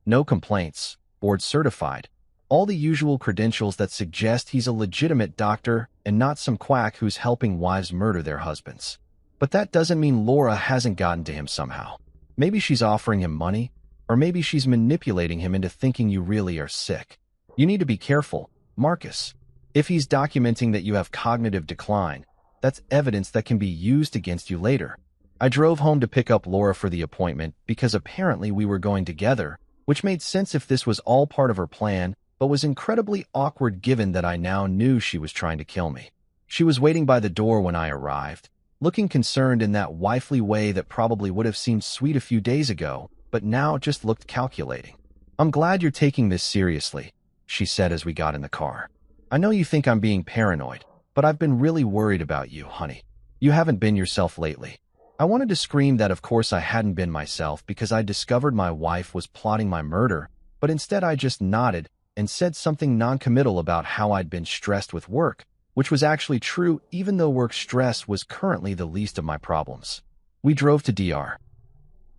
No complaints. Board certified. All the usual credentials that suggest he's a legitimate doctor and not some quack who's helping wives murder their husbands. But that doesn't mean Laura hasn't gotten to him somehow. Maybe she's offering him money, or maybe she's manipulating him into thinking you really are sick. You need to be careful, Marcus. If he's documenting that you have cognitive decline, that's evidence that can be used against you later." I drove home to pick up Laura for the appointment because apparently we were going together, which made sense if this was all part of her plan, but was incredibly awkward given that I now knew she was trying to kill me. She was waiting by the door when I arrived, looking concerned in that wifely way that probably would have seemed sweet a few days ago, but now just looked calculating. "I'm glad you're taking this seriously," she said as we got in the car. "I know you think I'm being paranoid, but I've been really worried about you, honey. You haven't been yourself lately." I wanted to scream that of course I hadn't been myself because I discovered my wife was plotting my murder, but instead I just nodded and said something non-committal about how I'd been stressed with work, which was actually true even though work stress was currently the least of my problems. We drove to Dr.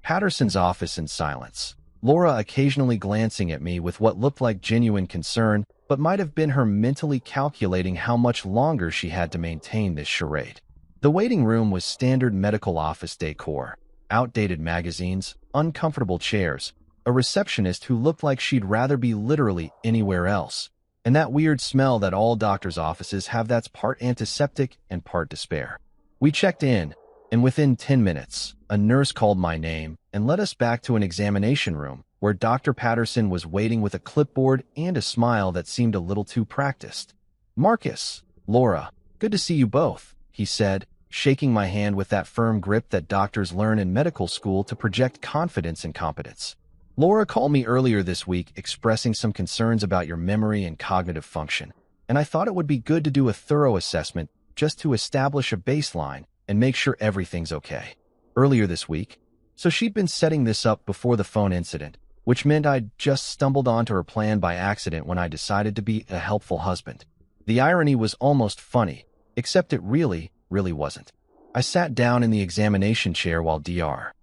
Patterson's office in silence, Laura occasionally glancing at me with what looked like genuine concern, but might have been her mentally calculating how much longer she had to maintain this charade. The waiting room was standard medical office decor, outdated magazines, uncomfortable chairs, a receptionist who looked like she'd rather be literally anywhere else, and that weird smell that all doctors' offices have that's part antiseptic and part despair. We checked in, and within 10 minutes, a nurse called my name and led us back to an examination room where Dr. Patterson was waiting with a clipboard and a smile that seemed a little too practiced. "Marcus, Laura, good to see you both," he said, shaking my hand with that firm grip that doctors learn in medical school to project confidence and competence. "Laura called me earlier this week expressing some concerns about your memory and cognitive function, and I thought it would be good to do a thorough assessment just to establish a baseline and make sure everything's okay." Earlier this week, so she'd been setting this up before the phone incident, which meant I'd just stumbled onto her plan by accident when I decided to be a helpful husband. The irony was almost funny, except it really wasn't. I sat down in the examination chair while Dr.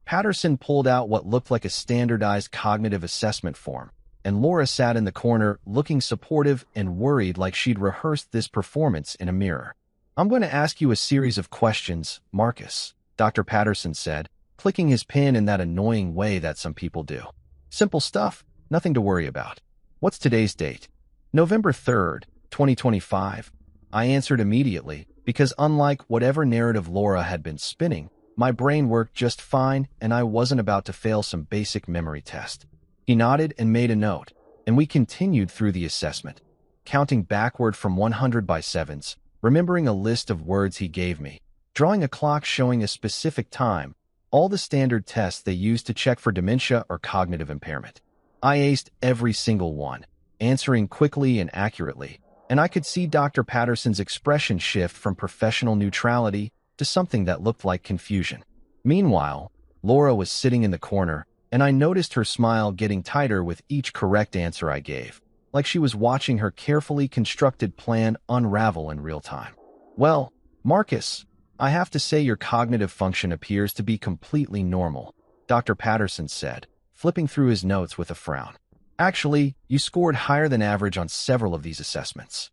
Patterson pulled out what looked like a standardized cognitive assessment form, and Laura sat in the corner looking supportive and worried like she'd rehearsed this performance in a mirror. "I'm going to ask you a series of questions, Marcus," Dr. Patterson said, clicking his pen in that annoying way that some people do. "Simple stuff, nothing to worry about." "What's today's date?" "November 3rd, 2025. I answered immediately, because unlike whatever narrative Laura had been spinning, my brain worked just fine and I wasn't about to fail some basic memory test. He nodded and made a note, and we continued through the assessment, counting backward from 100 by sevens, remembering a list of words he gave me, drawing a clock showing a specific time, all the standard tests they use to check for dementia or cognitive impairment. I aced every single one, answering quickly and accurately, and I could see Dr. Patterson's expression shift from professional neutrality to something that looked like confusion. Meanwhile, Laura was sitting in the corner, and I noticed her smile getting tighter with each correct answer I gave, like she was watching her carefully constructed plan unravel in real time. Well, Marcus, I have to say your cognitive function appears to be completely normal, Dr. Patterson said, flipping through his notes with a frown. Actually, you scored higher than average on several of these assessments.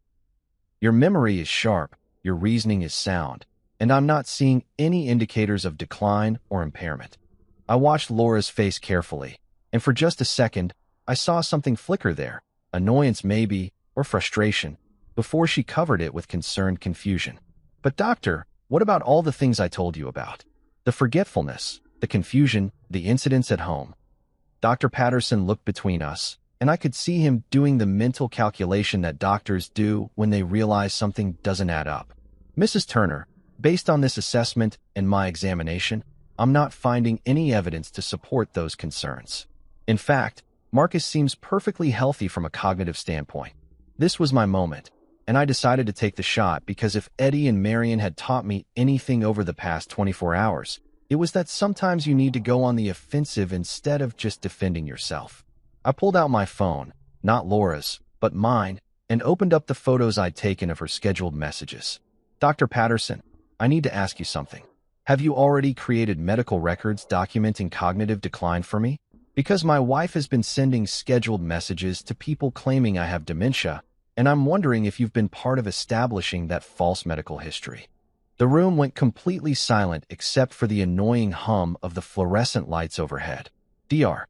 Your memory is sharp, your reasoning is sound, and I'm not seeing any indicators of decline or impairment. I watched Laura's face carefully, and for just a second, I saw something flicker there, annoyance maybe, or frustration, before she covered it with concerned confusion. But doctor, what about all the things I told you about? The forgetfulness, the confusion, the incidents at home. Dr. Patterson looked between us, and I could see him doing the mental calculation that doctors do when they realize something doesn't add up. Mrs. Turner, based on this assessment and my examination, I'm not finding any evidence to support those concerns. In fact, Marcus seems perfectly healthy from a cognitive standpoint. This was my moment, and I decided to take the shot because if Eddie and Marion had taught me anything over the past 24 hours, it was that sometimes you need to go on the offensive instead of just defending yourself. I pulled out my phone, not Laura's, but mine, and opened up the photos I'd taken of her scheduled messages. Dr. Patterson, I need to ask you something. Have you already created medical records documenting cognitive decline for me? Because my wife has been sending scheduled messages to people claiming I have dementia, and I'm wondering if you've been part of establishing that false medical history. The room went completely silent except for the annoying hum of the fluorescent lights overhead. Dr.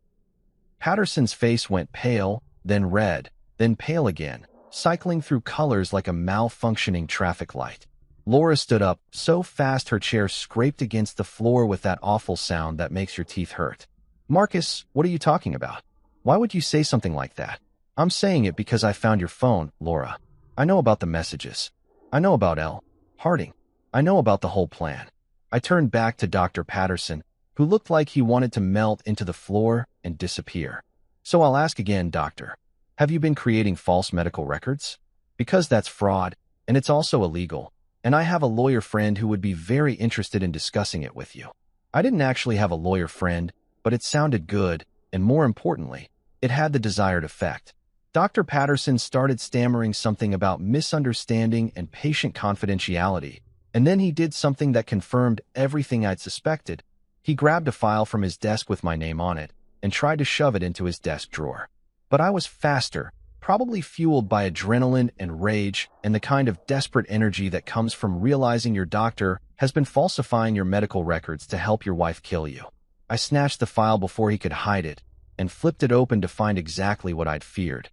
Patterson's face went pale, then red, then pale again, cycling through colors like a malfunctioning traffic light. Laura stood up, so fast her chair scraped against the floor with that awful sound that makes your teeth hurt. Marcus, what are you talking about? Why would you say something like that? I'm saying it because I found your phone, Laura. I know about the messages. I know about L. Harding. I know about the whole plan. I turned back to Dr. Patterson, who looked like he wanted to melt into the floor and disappear. So I'll ask again, doctor. Have you been creating false medical records? Because that's fraud, and it's also illegal, and I have a lawyer friend who would be very interested in discussing it with you. I didn't actually have a lawyer friend, but it sounded good, and more importantly, it had the desired effect. Dr. Patterson started stammering something about misunderstanding and patient confidentiality, and then he did something that confirmed everything I'd suspected. He grabbed a file from his desk with my name on it and tried to shove it into his desk drawer. But I was faster, probably fueled by adrenaline and rage and the kind of desperate energy that comes from realizing your doctor has been falsifying your medical records to help your wife kill you. I snatched the file before he could hide it and flipped it open to find exactly what I'd feared.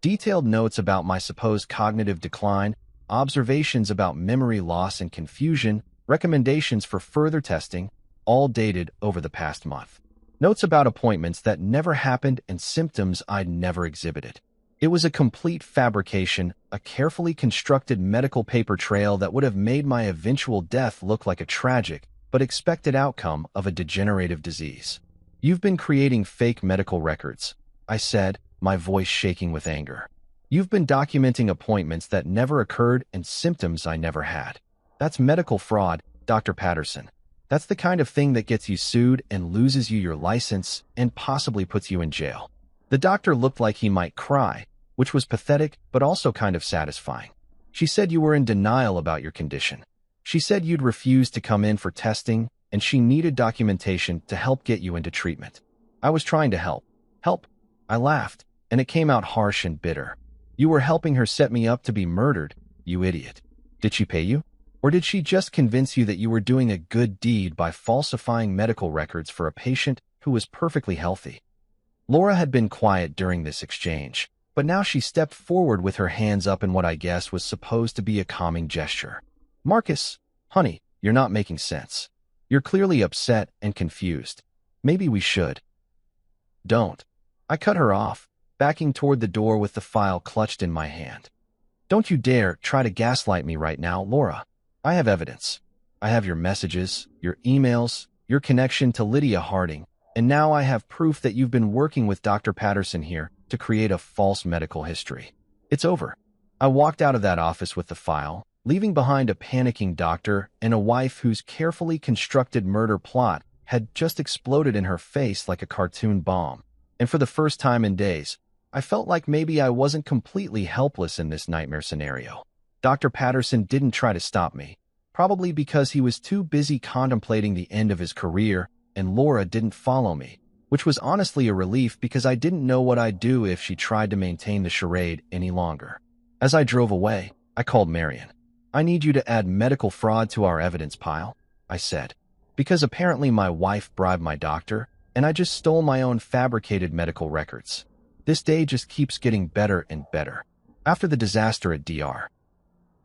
Detailed notes about my supposed cognitive decline, observations about memory loss and confusion, recommendations for further testing, all dated over the past month. Notes about appointments that never happened and symptoms I'd never exhibited. It was a complete fabrication, a carefully constructed medical paper trail that would have made my eventual death look like a tragic but expected outcome of a degenerative disease. You've been creating fake medical records, I said, my voice shaking with anger. You've been documenting appointments that never occurred and symptoms I never had. That's medical fraud, Dr. Patterson. That's the kind of thing that gets you sued and loses you your license and possibly puts you in jail. The doctor looked like he might cry, which was pathetic but also kind of satisfying. She said you were in denial about your condition. She said you'd refused to come in for testing and she needed documentation to help get you into treatment. I was trying to help. Help? I laughed, and it came out harsh and bitter. You were helping her set me up to be murdered, you idiot. Did she pay you? Or did she just convince you that you were doing a good deed by falsifying medical records for a patient who was perfectly healthy? Laura had been quiet during this exchange, but now she stepped forward with her hands up in what I guess was supposed to be a calming gesture. Marcus, honey, you're not making sense. You're clearly upset and confused. Maybe we should. Don't. I cut her off, backing toward the door with the file clutched in my hand. Don't you dare try to gaslight me right now, Laura. I have evidence. I have your messages, your emails, your connection to Lydia Harding, and now I have proof that you've been working with Dr. Patterson here to create a false medical history. It's over. I walked out of that office with the file, leaving behind a panicking doctor and a wife whose carefully constructed murder plot had just exploded in her face like a cartoon bomb. And for the first time in days, I felt like maybe I wasn't completely helpless in this nightmare scenario. Dr. Patterson didn't try to stop me, probably because he was too busy contemplating the end of his career, and Laura didn't follow me, which was honestly a relief because I didn't know what I'd do if she tried to maintain the charade any longer. As I drove away, I called Marion. I need you to add medical fraud to our evidence pile, I said, because apparently my wife bribed my doctor, and I just stole my own fabricated medical records. This day just keeps getting better and better. After the disaster at Dr.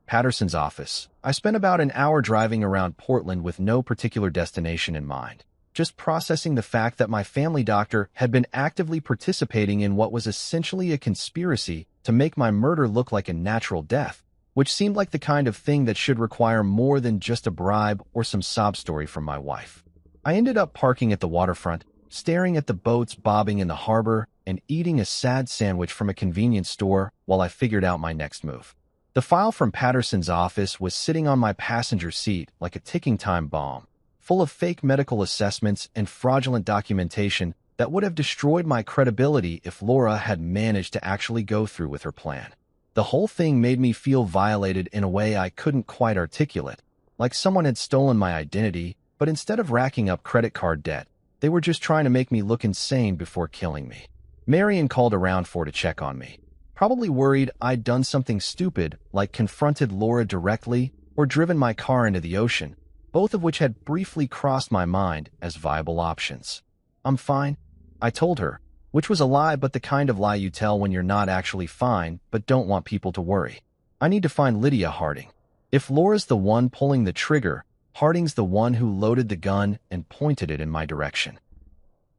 Patterson's office, I spent about an hour driving around Portland with no particular destination in mind, just processing the fact that my family doctor had been actively participating in what was essentially a conspiracy to make my murder look like a natural death, which seemed like the kind of thing that should require more than just a bribe or some sob story from my wife. I ended up parking at the waterfront, staring at the boats bobbing in the harbor, and eating a sad sandwich from a convenience store while I figured out my next move. The file from Patterson's office was sitting on my passenger seat like a ticking time bomb, full of fake medical assessments and fraudulent documentation that would have destroyed my credibility if Laura had managed to actually go through with her plan. The whole thing made me feel violated in a way I couldn't quite articulate, like someone had stolen my identity, but instead of racking up credit card debt, they were just trying to make me look insane before killing me. Marion called around to check on me, probably worried I'd done something stupid like confronted Laura directly or driven my car into the ocean, both of which had briefly crossed my mind as viable options. I'm fine, I told her, which was a lie, but the kind of lie you tell when you're not actually fine but don't want people to worry. I need to find Lydia Harding. If Laura's the one pulling the trigger, Harding's the one who loaded the gun and pointed it in my direction.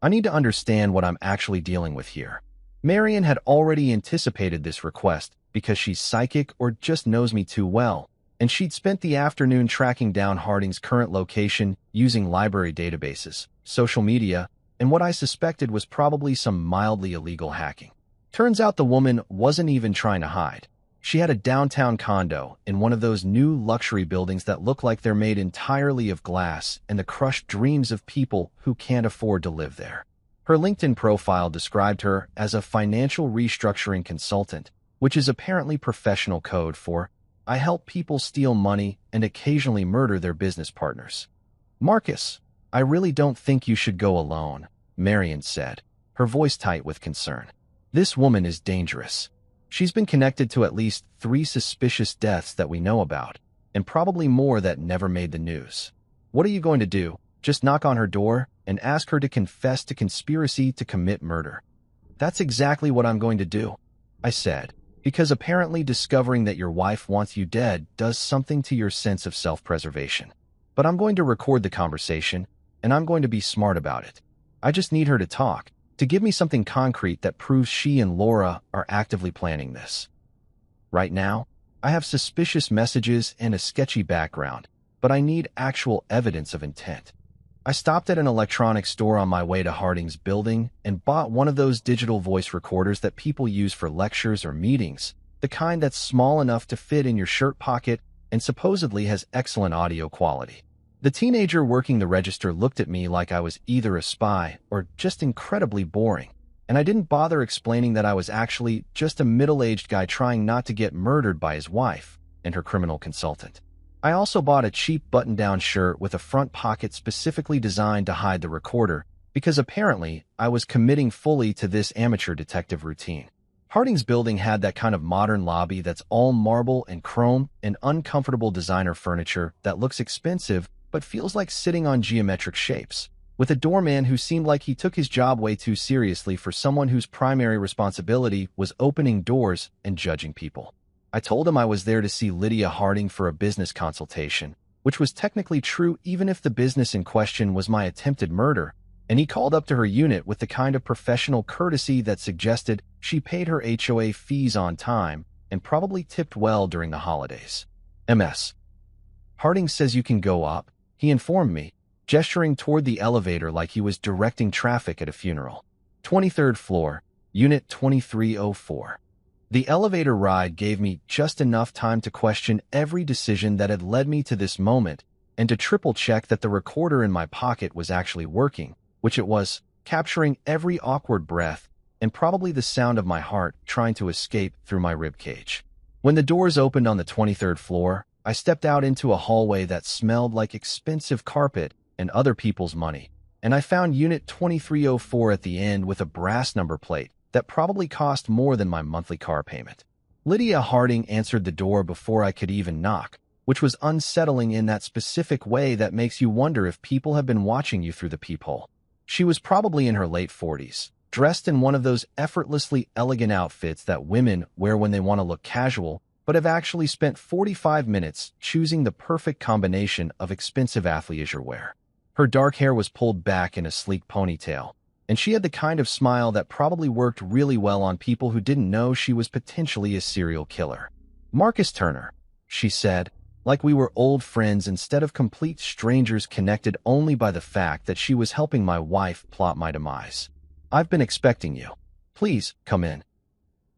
I need to understand what I'm actually dealing with here. Marion had already anticipated this request because she's psychic or just knows me too well, and she'd spent the afternoon tracking down Harding's current location using library databases, social media, and what I suspected was probably some mildly illegal hacking. Turns out the woman wasn't even trying to hide. She had a downtown condo in one of those new luxury buildings that look like they're made entirely of glass and the crushed dreams of people who can't afford to live there. Her LinkedIn profile described her as a financial restructuring consultant, which is apparently professional code for, I help people steal money and occasionally murder their business partners. Marcus, I really don't think you should go alone, Marion said, her voice tight with concern. This woman is dangerous. She's been connected to at least 3 suspicious deaths that we know about, and probably more that never made the news. What are you going to do? Just knock on her door and ask her to confess to conspiracy to commit murder? That's exactly what I'm going to do, I said, because apparently discovering that your wife wants you dead does something to your sense of self-preservation. But I'm going to record the conversation, and I'm going to be smart about it. I just need her to talk, to give me something concrete that proves she and Laura are actively planning this. Right now, I have suspicious messages and a sketchy background, but I need actual evidence of intent. I stopped at an electronics store on my way to Harding's building and bought one of those digital voice recorders that people use for lectures or meetings, the kind that's small enough to fit in your shirt pocket and supposedly has excellent audio quality. The teenager working the register looked at me like I was either a spy or just incredibly boring, and I didn't bother explaining that I was actually just a middle-aged guy trying not to get murdered by his wife and her criminal consultant. I also bought a cheap button-down shirt with a front pocket specifically designed to hide the recorder because apparently I was committing fully to this amateur detective routine. Harding's building had that kind of modern lobby that's all marble and chrome and uncomfortable designer furniture that looks expensive but feels like sitting on geometric shapes, with a doorman who seemed like he took his job way too seriously for someone whose primary responsibility was opening doors and judging people. I told him I was there to see Lydia Harding for a business consultation, which was technically true even if the business in question was my attempted murder, and he called up to her unit with the kind of professional courtesy that suggested she paid her HOA fees on time and probably tipped well during the holidays. MS. Harding says you can go up, he informed me, gesturing toward the elevator like he was directing traffic at a funeral. 23rd floor, Unit 2304. The elevator ride gave me just enough time to question every decision that had led me to this moment and to triple-check that the recorder in my pocket was actually working, which it was, capturing every awkward breath and probably the sound of my heart trying to escape through my ribcage. When the doors opened on the 23rd floor, I stepped out into a hallway that smelled like expensive carpet and other people's money, and I found Unit 2304 at the end with a brass number plate that probably cost more than my monthly car payment. Lydia Harding answered the door before I could even knock, which was unsettling in that specific way that makes you wonder if people have been watching you through the peephole. She was probably in her late 40s, dressed in one of those effortlessly elegant outfits that women wear when they want to look casual, but have actually spent 45 minutes choosing the perfect combination of expensive athleisure wear. Her dark hair was pulled back in a sleek ponytail, and she had the kind of smile that probably worked really well on people who didn't know she was potentially a serial killer. "Marcus Turner," she said, like we were old friends instead of complete strangers connected only by the fact that she was helping my wife plot my demise. "I've been expecting you. Please, come in."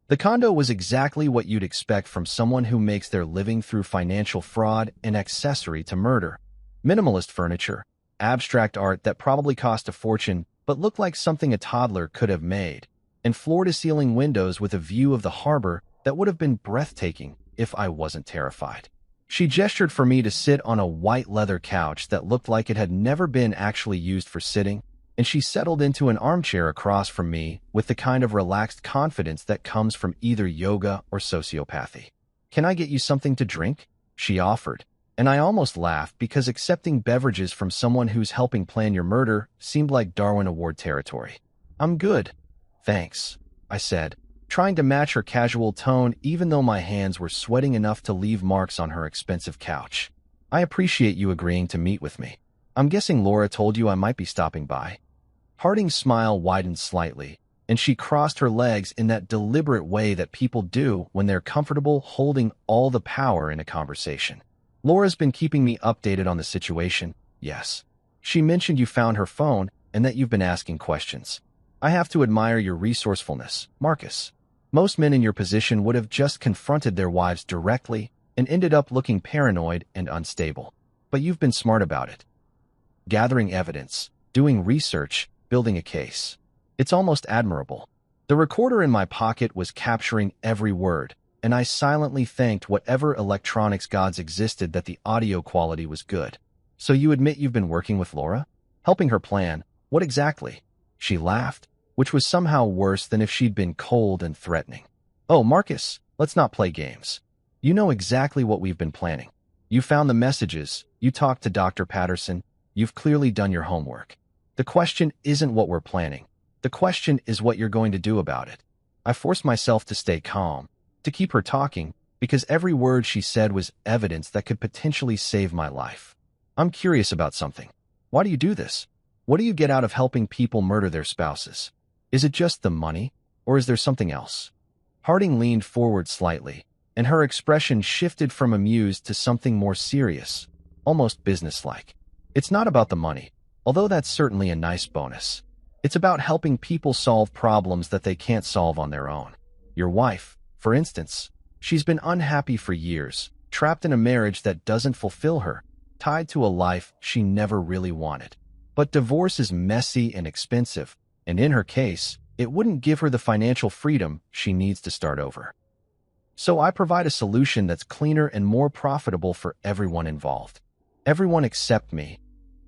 The condo was exactly what you'd expect from someone who makes their living through financial fraud and accessory to murder. Minimalist furniture, abstract art that probably cost a fortune but looked like something a toddler could have made, and floor-to-ceiling windows with a view of the harbor that would have been breathtaking if I wasn't terrified. She gestured for me to sit on a white leather couch that looked like it had never been actually used for sitting, and she settled into an armchair across from me with the kind of relaxed confidence that comes from either yoga or sociopathy. "Can I get you something to drink?" she offered, and I almost laughed because accepting beverages from someone who's helping plan your murder seemed like Darwin Award territory. "I'm good, thanks," I said, trying to match her casual tone even though my hands were sweating enough to leave marks on her expensive couch. "I appreciate you agreeing to meet with me. I'm guessing Laura told you I might be stopping by." Harding's smile widened slightly, and she crossed her legs in that deliberate way that people do when they're comfortable holding all the power in a conversation. "Laura's been keeping me updated on the situation, yes. She mentioned you found her phone and that you've been asking questions. I have to admire your resourcefulness, Marcus. Most men in your position would have just confronted their wives directly and ended up looking paranoid and unstable. But you've been smart about it. Gathering evidence, doing research, building a case. It's almost admirable." The recorder in my pocket was capturing every word, and I silently thanked whatever electronics gods existed that the audio quality was good. "So you admit you've been working with Laura? Helping her plan? What exactly?" She laughed, which was somehow worse than if she'd been cold and threatening. "Oh, Marcus, let's not play games. You know exactly what we've been planning. You found the messages, you talked to Dr. Patterson, you've clearly done your homework. The question isn't what we're planning. The question is what you're going to do about it." I forced myself to stay calm, to keep her talking, because every word she said was evidence that could potentially save my life. "I'm curious about something. Why do you do this? What do you get out of helping people murder their spouses? Is it just the money, or is there something else?" Harding leaned forward slightly, and her expression shifted from amused to something more serious, almost businesslike. "It's not about the money, although that's certainly a nice bonus. It's about helping people solve problems that they can't solve on their own. Your wife, for instance, she's been unhappy for years, trapped in a marriage that doesn't fulfill her, tied to a life she never really wanted. But divorce is messy and expensive, and in her case, it wouldn't give her the financial freedom she needs to start over. So I provide a solution that's cleaner and more profitable for everyone involved. Everyone except me,"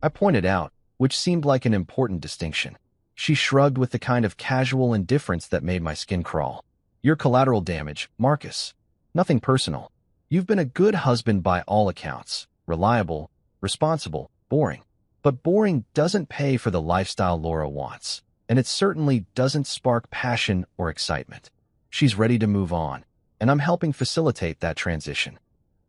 I pointed out, which seemed like an important distinction. She shrugged with the kind of casual indifference that made my skin crawl. "You're collateral damage, Marcus. Nothing personal. You've been a good husband by all accounts. Reliable, responsible, boring. But boring doesn't pay for the lifestyle Laura wants, and it certainly doesn't spark passion or excitement. She's ready to move on, and I'm helping facilitate that transition.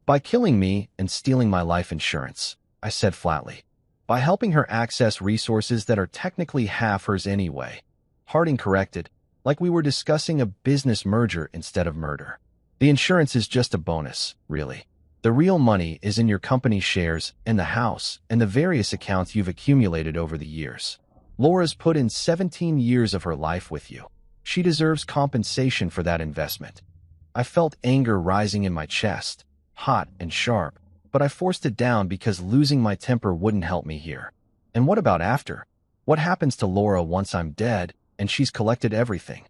By killing me and stealing my life insurance, I said flatly. By helping her access resources that are technically half hers anyway. Harding corrected, like we were discussing a business merger instead of murder. The insurance is just a bonus, really. The real money is in your company's shares and the house and the various accounts you've accumulated over the years. Laura's put in 17 years of her life with you. She deserves compensation for that investment. I felt anger rising in my chest, hot and sharp, but I forced it down because losing my temper wouldn't help me here. And what about after? What happens to Laura once I'm dead and she's collected everything?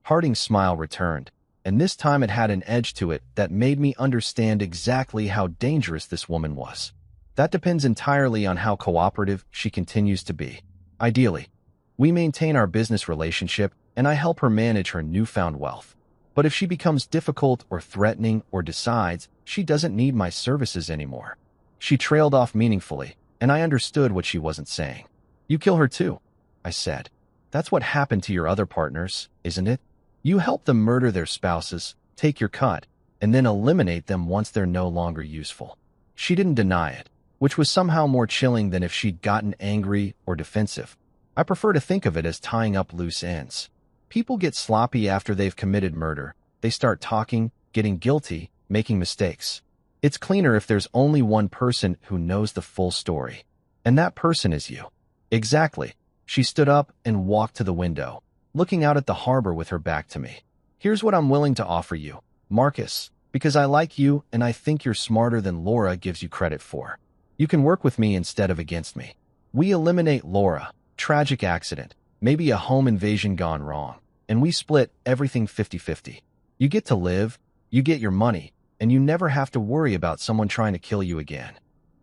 Harding's smile returned, and this time it had an edge to it that made me understand exactly how dangerous this woman was. That depends entirely on how cooperative she continues to be. Ideally, we maintain our business relationship and I help her manage her newfound wealth. But if she becomes difficult or threatening or decides she doesn't need my services anymore. She trailed off meaningfully, and I understood what she wasn't saying. You kill her too, I said. That's what happened to your other partners, isn't it? You help them murder their spouses, take your cut, and then eliminate them once they're no longer useful. She didn't deny it, which was somehow more chilling than if she'd gotten angry or defensive. I prefer to think of it as tying up loose ends. People get sloppy after they've committed murder. They start talking, getting guilty, making mistakes. It's cleaner if there's only one person who knows the full story. And that person is you. Exactly. She stood up and walked to the window, looking out at the harbor with her back to me. Here's what I'm willing to offer you, Marcus, because I like you and I think you're smarter than Laura gives you credit for. You can work with me instead of against me. We eliminate Laura, tragic accident, maybe a home invasion gone wrong, and we split everything 50-50. You get to live, you get your money, and you never have to worry about someone trying to kill you again.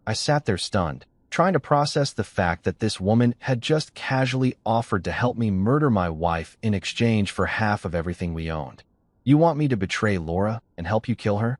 I sat there stunned, trying to process the fact that this woman had just casually offered to help me murder my wife in exchange for half of everything we owned. You want me to betray Laura and help you kill her?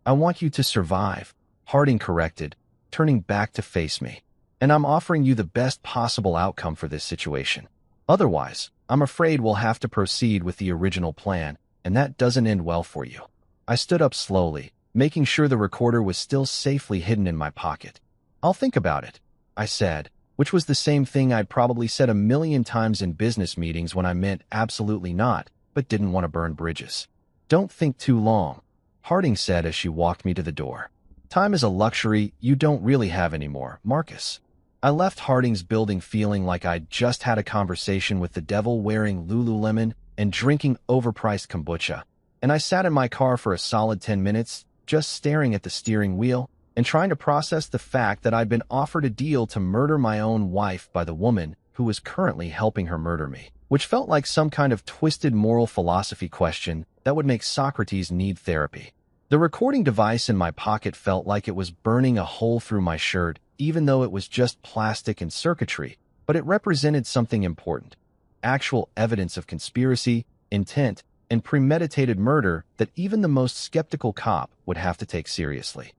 I want you to survive, Harding corrected, turning back to face me. And I'm offering you the best possible outcome for this situation. Otherwise, I'm afraid we'll have to proceed with the original plan, and that doesn't end well for you. I stood up slowly, making sure the recorder was still safely hidden in my pocket. I'll think about it, I said, which was the same thing I'd probably said a million times in business meetings when I meant absolutely not, but didn't want to burn bridges. Don't think too long, Harding said as she walked me to the door. Time is a luxury you don't really have anymore, Marcus. I left Harding's building feeling like I'd just had a conversation with the devil wearing Lululemon and drinking overpriced kombucha, and I sat in my car for a solid 10 minutes, just staring at the steering wheel and trying to process the fact that I'd been offered a deal to murder my own wife by the woman who was currently helping her murder me, which felt like some kind of twisted moral philosophy question that would make Socrates need therapy. The recording device in my pocket felt like it was burning a hole through my shirt, even though it was just plastic and circuitry, but it represented something important. Actual evidence of conspiracy, intent, and premeditated murder that even the most skeptical cop would have to take seriously.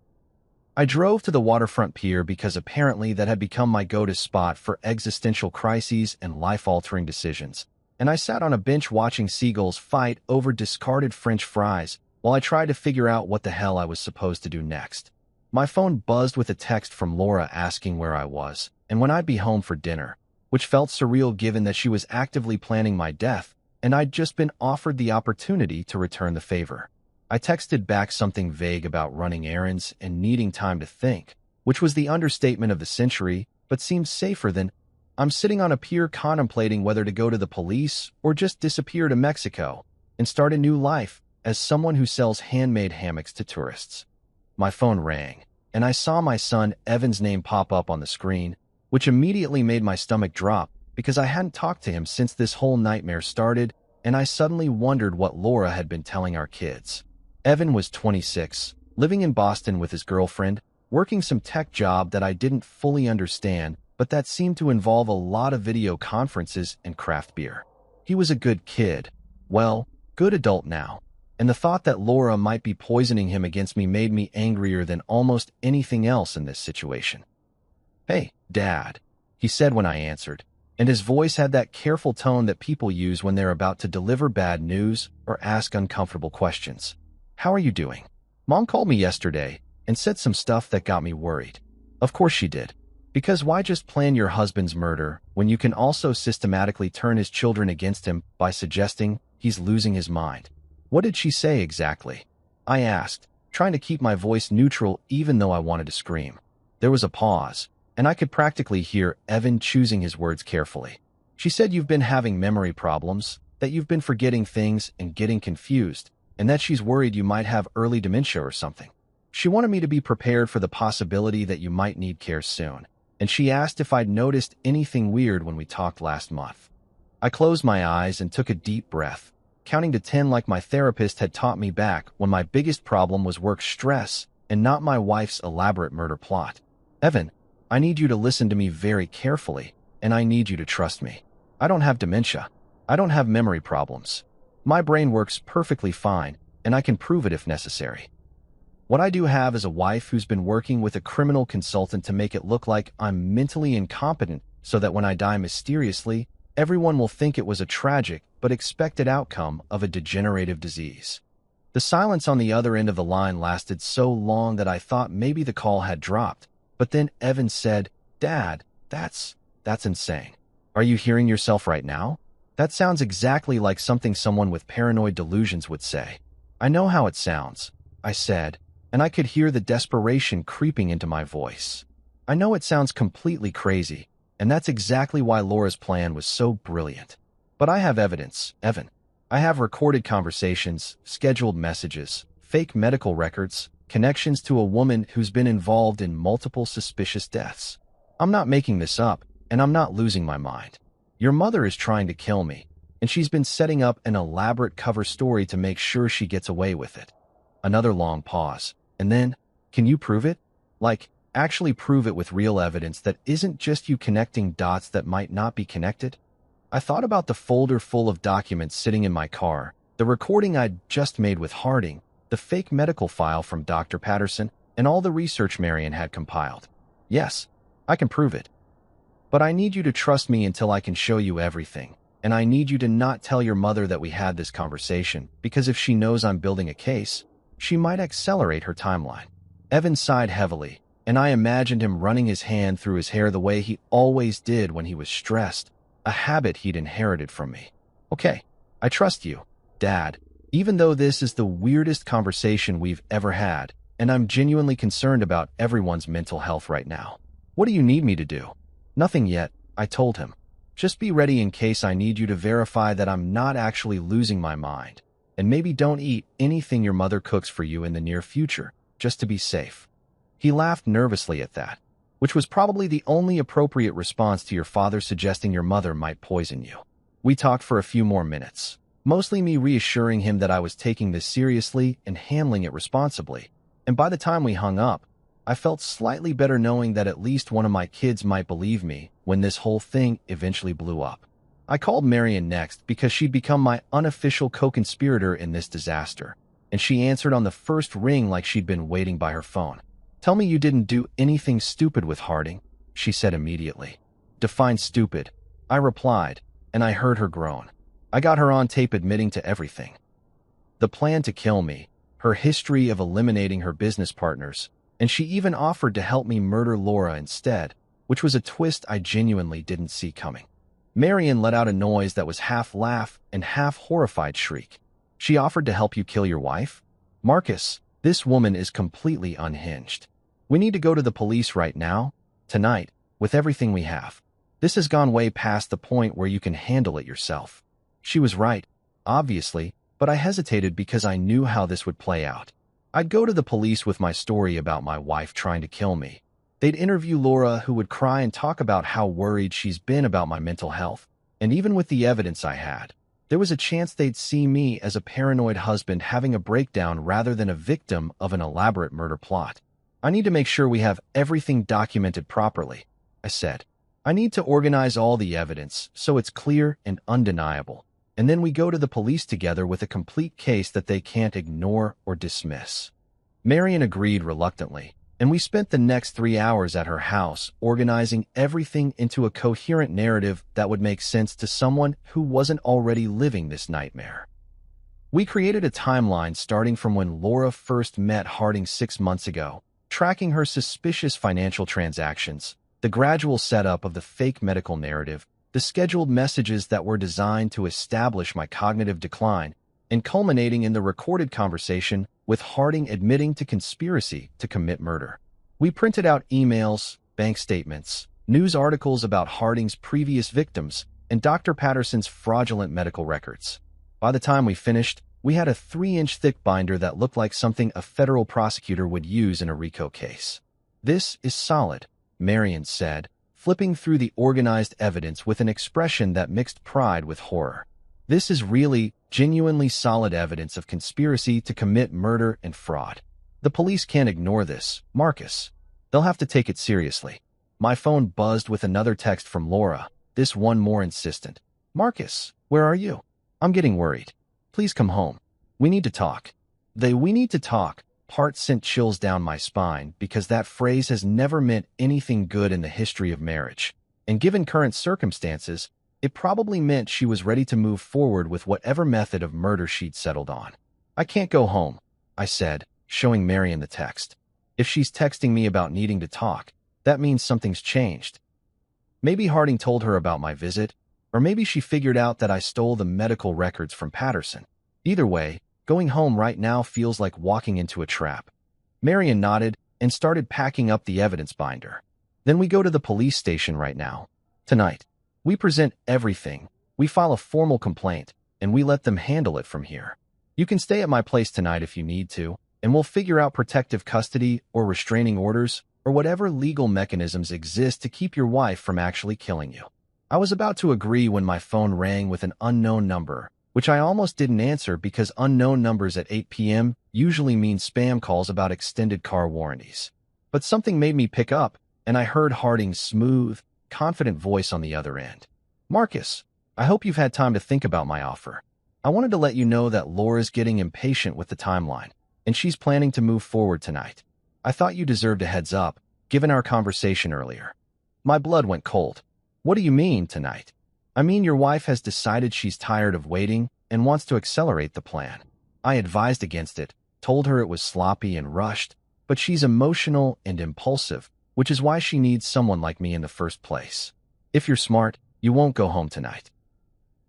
I drove to the waterfront pier because apparently that had become my go-to spot for existential crises and life-altering decisions, and I sat on a bench watching seagulls fight over discarded French fries while I tried to figure out what the hell I was supposed to do next. My phone buzzed with a text from Laura asking where I was and when I'd be home for dinner, which felt surreal given that she was actively planning my death and I'd just been offered the opportunity to return the favor. I texted back something vague about running errands and needing time to think, which was the understatement of the century, but seemed safer than, I'm sitting on a pier contemplating whether to go to the police or just disappear to Mexico and start a new life as someone who sells handmade hammocks to tourists. My phone rang, and I saw my son Evan's name pop up on the screen, which immediately made my stomach drop because I hadn't talked to him since this whole nightmare started, and I suddenly wondered what Laura had been telling our kids. Evan was 26, living in Boston with his girlfriend, working some tech job that I didn't fully understand, but that seemed to involve a lot of video conferences and craft beer. He was a good kid. Well, good adult now. And the thought that Laura might be poisoning him against me made me angrier than almost anything else in this situation. Hey, Dad, he said when I answered. and his voice had that careful tone that people use when they're about to deliver bad news or ask uncomfortable questions. "How are you doing? Mom called me yesterday and said some stuff that got me worried." Of course she did. Because why just plan your husband's murder when you can also systematically turn his children against him by suggesting he's losing his mind? "What did she say exactly?" I asked, trying to keep my voice neutral even though I wanted to scream. There was a pause, and I could practically hear Evan choosing his words carefully. "She said you've been having memory problems, that you've been forgetting things and getting confused, and that she's worried you might have early dementia or something. She wanted me to be prepared for the possibility that you might need care soon, and she asked if I'd noticed anything weird when we talked last month." I closed my eyes and took a deep breath, counting to 10 like my therapist had taught me back when my biggest problem was work stress and not my wife's elaborate murder plot. "Evan, I need you to listen to me very carefully, and I need you to trust me. I don't have dementia. I don't have memory problems. My brain works perfectly fine, and I can prove it if necessary. What I do have is a wife who's been working with a criminal consultant to make it look like I'm mentally incompetent so that when I die mysteriously, everyone will think it was a tragic but expected outcome of a degenerative disease." The silence on the other end of the line lasted so long that I thought maybe the call had dropped, but then Evan said, "Dad, that's insane. Are you hearing yourself right now? That sounds exactly like something someone with paranoid delusions would say." "I know how it sounds," I said, and I could hear the desperation creeping into my voice. "I know it sounds completely crazy, and that's exactly why Laura's plan was so brilliant. But I have evidence, Evan. I have recorded conversations, scheduled messages, fake medical records, connections to a woman who's been involved in multiple suspicious deaths. I'm not making this up, and I'm not losing my mind. Your mother is trying to kill me, and she's been setting up an elaborate cover story to make sure she gets away with it." Another long pause, and then, "Can you prove it? Like, actually prove it with real evidence that isn't just you connecting dots that might not be connected?" I thought about the folder full of documents sitting in my car, the recording I'd just made with Harding, the fake medical file from Dr. Patterson, and all the research Marion had compiled. "Yes, I can prove it. But I need you to trust me until I can show you everything, and I need you to not tell your mother that we had this conversation, because if she knows I'm building a case, she might accelerate her timeline." Evan sighed heavily, and I imagined him running his hand through his hair the way he always did when he was stressed, a habit he'd inherited from me. "Okay, I trust you, Dad, even though this is the weirdest conversation we've ever had, and I'm genuinely concerned about everyone's mental health right now. What do you need me to do?" "Nothing yet," I told him. "Just be ready in case I need you to verify that I'm not actually losing my mind. And maybe don't eat anything your mother cooks for you in the near future, just to be safe." He laughed nervously at that, which was probably the only appropriate response to your father suggesting your mother might poison you. We talked for a few more minutes, mostly me reassuring him that I was taking this seriously and handling it responsibly. And by the time we hung up, I felt slightly better knowing that at least one of my kids might believe me when this whole thing eventually blew up. I called Marion next because she'd become my unofficial co-conspirator in this disaster, and she answered on the first ring like she'd been waiting by her phone. "Tell me you didn't do anything stupid with Harding," she said immediately. "Define stupid," I replied, and I heard her groan. I got her on tape admitting to everything. The plan to kill me, her history of eliminating her business partners, and she even offered to help me murder Laura instead, which was a twist I genuinely didn't see coming. Marion let out a noise that was half laugh and half horrified shriek. "She offered to help you kill your wife? Marcus, this woman is completely unhinged. We need to go to the police right now, tonight, with everything we have. This has gone way past the point where you can handle it yourself." She was right, obviously, but I hesitated because I knew how this would play out. I'd go to the police with my story about my wife trying to kill me. They'd interview Laura, who would cry and talk about how worried she's been about my mental health. And even with the evidence I had, there was a chance they'd see me as a paranoid husband having a breakdown rather than a victim of an elaborate murder plot. "I need to make sure we have everything documented properly," I said. "I need to organize all the evidence so it's clear and undeniable. And then we go to the police together with a complete case that they can't ignore or dismiss." Marion agreed reluctantly, and we spent the next 3 hours at her house organizing everything into a coherent narrative that would make sense to someone who wasn't already living this nightmare. We created a timeline starting from when Laura first met Harding 6 months ago, tracking her suspicious financial transactions, the gradual setup of the fake medical narrative, the scheduled messages that were designed to establish my cognitive decline, and culminating in the recorded conversation with Harding admitting to conspiracy to commit murder. We printed out emails, bank statements, news articles about Harding's previous victims, and Dr. Patterson's fraudulent medical records. By the time we finished, we had a 3-inch thick binder that looked like something a federal prosecutor would use in a RICO case. "This is solid," Marion said, flipping through the organized evidence with an expression that mixed pride with horror. "This is really, genuinely solid evidence of conspiracy to commit murder and fraud. The police can't ignore this, Marcus. They'll have to take it seriously." My phone buzzed with another text from Laura, this one more insistent. "Marcus, where are you? I'm getting worried. Please come home. We need to talk." The "we need to talk" part sent chills down my spine because that phrase has never meant anything good in the history of marriage. And given current circumstances, it probably meant she was ready to move forward with whatever method of murder she'd settled on. "I can't go home," I said, showing Marion the text. If she's texting me about needing to talk, that means something's changed. Maybe Harding told her about my visit, or maybe she figured out that I stole the medical records from Patterson. Either way, going home right now feels like walking into a trap. Marion nodded and started packing up the evidence binder. "Then we go to the police station right now. Tonight. We present everything. We file a formal complaint, and we let them handle it from here. You can stay at my place tonight if you need to, and we'll figure out protective custody or restraining orders or whatever legal mechanisms exist to keep your wife from actually killing you." I was about to agree when my phone rang with an unknown number, which I almost didn't answer because unknown numbers at 8 p.m. usually mean spam calls about extended car warranties. But something made me pick up, and I heard Harding's smooth, confident voice on the other end. "Marcus, I hope you've had time to think about my offer. I wanted to let you know that Laura's getting impatient with the timeline, and she's planning to move forward tonight. I thought you deserved a heads up, given our conversation earlier." My blood went cold. "What do you mean, tonight?" "I mean your wife has decided she's tired of waiting and wants to accelerate the plan. I advised against it, told her it was sloppy and rushed, but she's emotional and impulsive, which is why she needs someone like me in the first place. If you're smart, you won't go home tonight.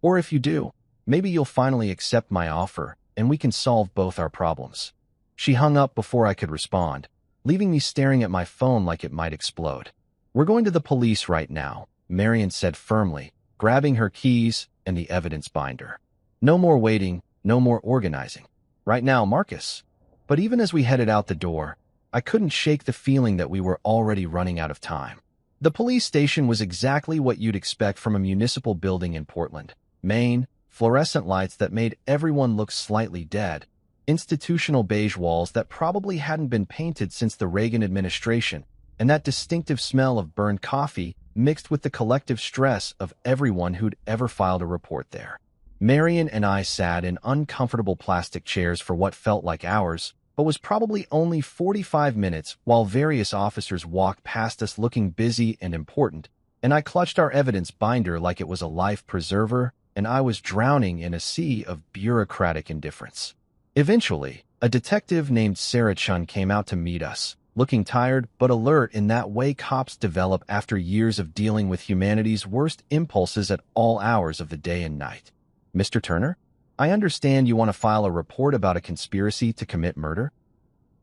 Or if you do, maybe you'll finally accept my offer and we can solve both our problems." She hung up before I could respond, leaving me staring at my phone like it might explode. "We're going to the police right now," Marion said firmly, grabbing her keys and the evidence binder. "No more waiting, no more organizing. Right now, Marcus." But even as we headed out the door, I couldn't shake the feeling that we were already running out of time. The police station was exactly what you'd expect from a municipal building in Portland, Maine, fluorescent lights that made everyone look slightly dead, institutional beige walls that probably hadn't been painted since the Reagan administration, and that distinctive smell of burned coffee mixed with the collective stress of everyone who'd ever filed a report there. Marion and I sat in uncomfortable plastic chairs for what felt like hours, but was probably only 45 minutes while various officers walked past us looking busy and important, and I clutched our evidence binder like it was a life preserver, and I was drowning in a sea of bureaucratic indifference. Eventually, a detective named Sarah Chun came out to meet us, looking tired but alert in that way cops develop after years of dealing with humanity's worst impulses at all hours of the day and night. "Mr. Turner, I understand you want to file a report about a conspiracy to commit murder?"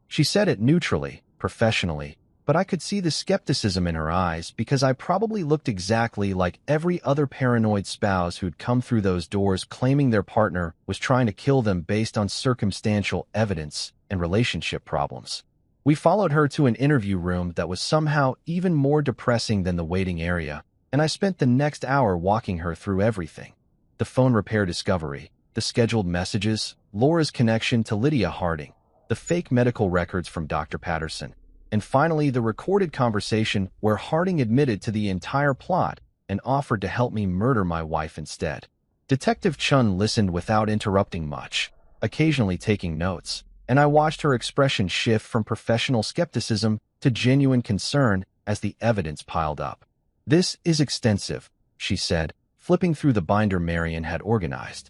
She said it neutrally, professionally, but I could see the skepticism in her eyes because I probably looked exactly like every other paranoid spouse who'd come through those doors claiming their partner was trying to kill them based on circumstantial evidence and relationship problems. We followed her to an interview room that was somehow even more depressing than the waiting area, and I spent the next hour walking her through everything. The phone repair discovery, the scheduled messages, Laura's connection to Lydia Harding, the fake medical records from Dr. Patterson, and finally the recorded conversation where Harding admitted to the entire plot and offered to help me murder my wife instead. Detective Chun listened without interrupting much, occasionally taking notes, and I watched her expression shift from professional skepticism to genuine concern as the evidence piled up. "This is extensive," she said, flipping through the binder Marion had organized.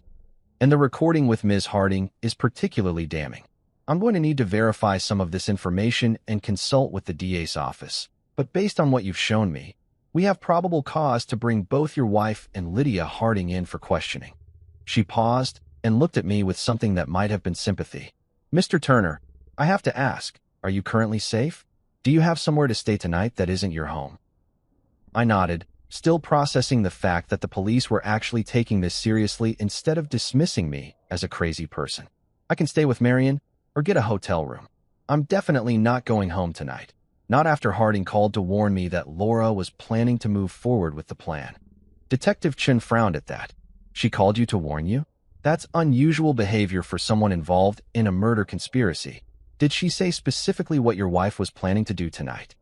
"And the recording with Ms. Harding is particularly damning. I'm going to need to verify some of this information and consult with the DA's office. But based on what you've shown me, we have probable cause to bring both your wife and Lydia Harding in for questioning." She paused and looked at me with something that might have been sympathy. "Mr. Turner, I have to ask, are you currently safe? Do you have somewhere to stay tonight that isn't your home?" I nodded, still processing the fact that the police were actually taking this seriously instead of dismissing me as a crazy person. "I can stay with Marion or get a hotel room. I'm definitely not going home tonight. Not after Harding called to warn me that Laura was planning to move forward with the plan." Detective Chen frowned at that. "She called you to warn you? That's unusual behavior for someone involved in a murder conspiracy. Did she say specifically what your wife was planning to do tonight?"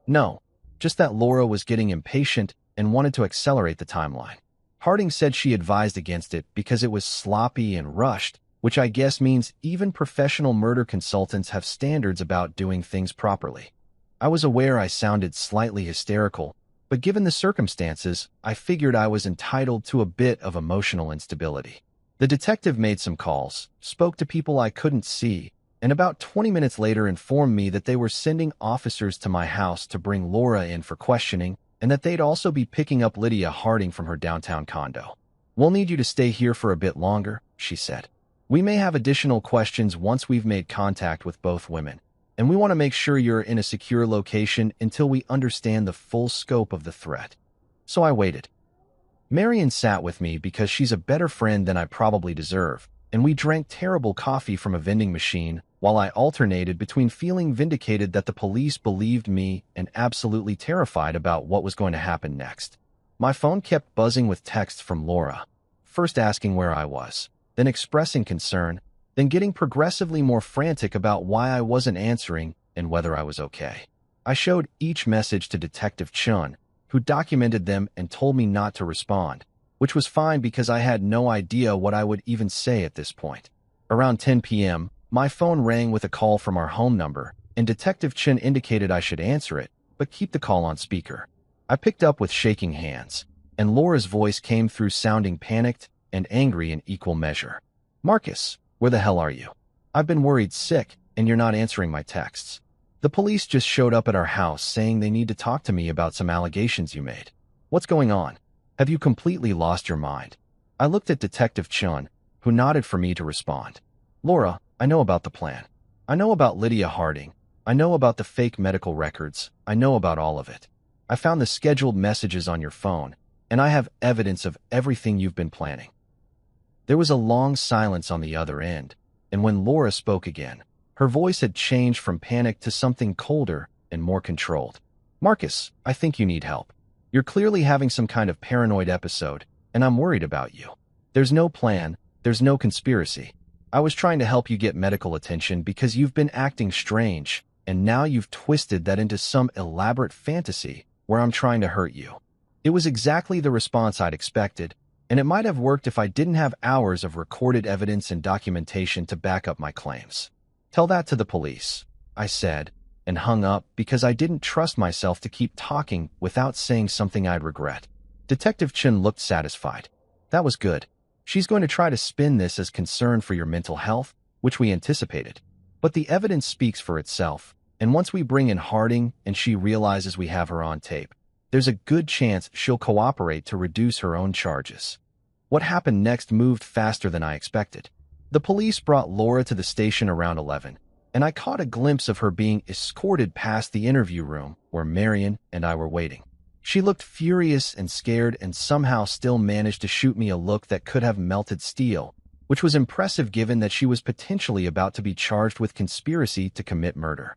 "No, just that Laura was getting impatient and wanted to accelerate the timeline. Harding said she advised against it because it was sloppy and rushed, which I guess means even professional murder consultants have standards about doing things properly." I was aware I sounded slightly hysterical, but given the circumstances, I figured I was entitled to a bit of emotional instability. The detective made some calls, spoke to people I couldn't see, and about 20 minutes later informed me that they were sending officers to my house to bring Laura in for questioning and that they'd also be picking up Lydia Harding from her downtown condo. "We'll need you to stay here for a bit longer," she said. "We may have additional questions once we've made contact with both women, and we want to make sure you're in a secure location until we understand the full scope of the threat." So I waited. Marion sat with me because she's a better friend than I probably deserve, and we drank terrible coffee from a vending machine while I alternated between feeling vindicated that the police believed me and absolutely terrified about what was going to happen next. My phone kept buzzing with texts from Laura, first asking where I was, then expressing concern, then getting progressively more frantic about why I wasn't answering and whether I was okay. I showed each message to Detective Chun, who documented them and told me not to respond, which was fine because I had no idea what I would even say at this point. Around 10 p.m., my phone rang with a call from our home number, and Detective Chen indicated I should answer it, but keep the call on speaker. I picked up with shaking hands, and Laura's voice came through sounding panicked and angry in equal measure. "Marcus, where the hell are you? I've been worried sick, and you're not answering my texts. The police just showed up at our house saying they need to talk to me about some allegations you made. What's going on? Have you completely lost your mind?" I looked at Detective Chun, who nodded for me to respond. "Laura, I know about the plan. I know about Lydia Harding. I know about the fake medical records. I know about all of it. I found the scheduled messages on your phone, and I have evidence of everything you've been planning." There was a long silence on the other end, and when Laura spoke again, her voice had changed from panic to something colder and more controlled. "Marcus, I think you need help. You're clearly having some kind of paranoid episode, and I'm worried about you. There's no plan, there's no conspiracy. I was trying to help you get medical attention because you've been acting strange, and now you've twisted that into some elaborate fantasy where I'm trying to hurt you." It was exactly the response I'd expected, and it might have worked if I didn't have hours of recorded evidence and documentation to back up my claims. "Tell that to the police," I said, and hung up because I didn't trust myself to keep talking without saying something I'd regret. Detective Chen looked satisfied. "That was good. She's going to try to spin this as concern for your mental health, which we anticipated. But the evidence speaks for itself, and once we bring in Harding and she realizes we have her on tape, there's a good chance she'll cooperate to reduce her own charges." What happened next moved faster than I expected. The police brought Laura to the station around 11, and I caught a glimpse of her being escorted past the interview room where Marion and I were waiting. She looked furious and scared and somehow still managed to shoot me a look that could have melted steel, which was impressive given that she was potentially about to be charged with conspiracy to commit murder.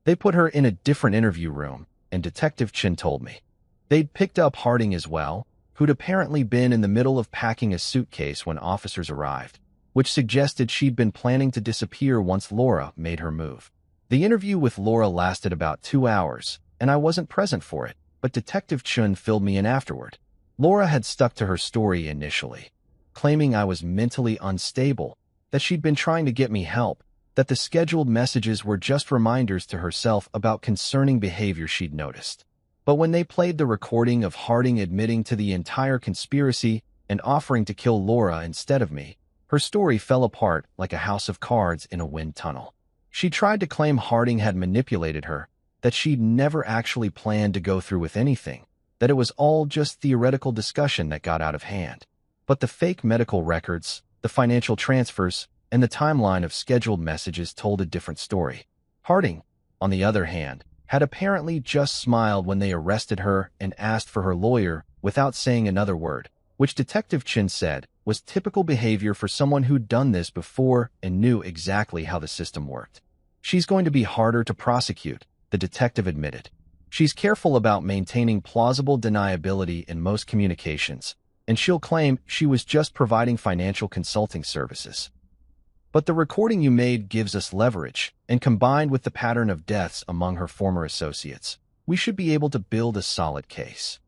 They put her in a different interview room, and Detective Chen told me they'd picked up Harding as well, who'd apparently been in the middle of packing a suitcase when officers arrived, which suggested she'd been planning to disappear once Laura made her move. The interview with Laura lasted about 2 hours, and I wasn't present for it, but Detective Chun filled me in afterward. Laura had stuck to her story initially, claiming I was mentally unstable, that she'd been trying to get me help, that the scheduled messages were just reminders to herself about concerning behavior she'd noticed. But when they played the recording of Harding admitting to the entire conspiracy and offering to kill Laura instead of me, her story fell apart like a house of cards in a wind tunnel. She tried to claim Harding had manipulated her, that she'd never actually planned to go through with anything, that it was all just theoretical discussion that got out of hand. But the fake medical records, the financial transfers, and the timeline of scheduled messages told a different story. Harding, on the other hand, had apparently just smiled when they arrested her and asked for her lawyer without saying another word, which Detective Chin said was typical behavior for someone who'd done this before and knew exactly how the system worked. She's going to be harder to prosecute, the detective admitted. She's careful about maintaining plausible deniability in most communications, and she'll claim she was just providing financial consulting services. But the recording you made gives us leverage, and combined with the pattern of deaths among her former associates, we should be able to build a solid case.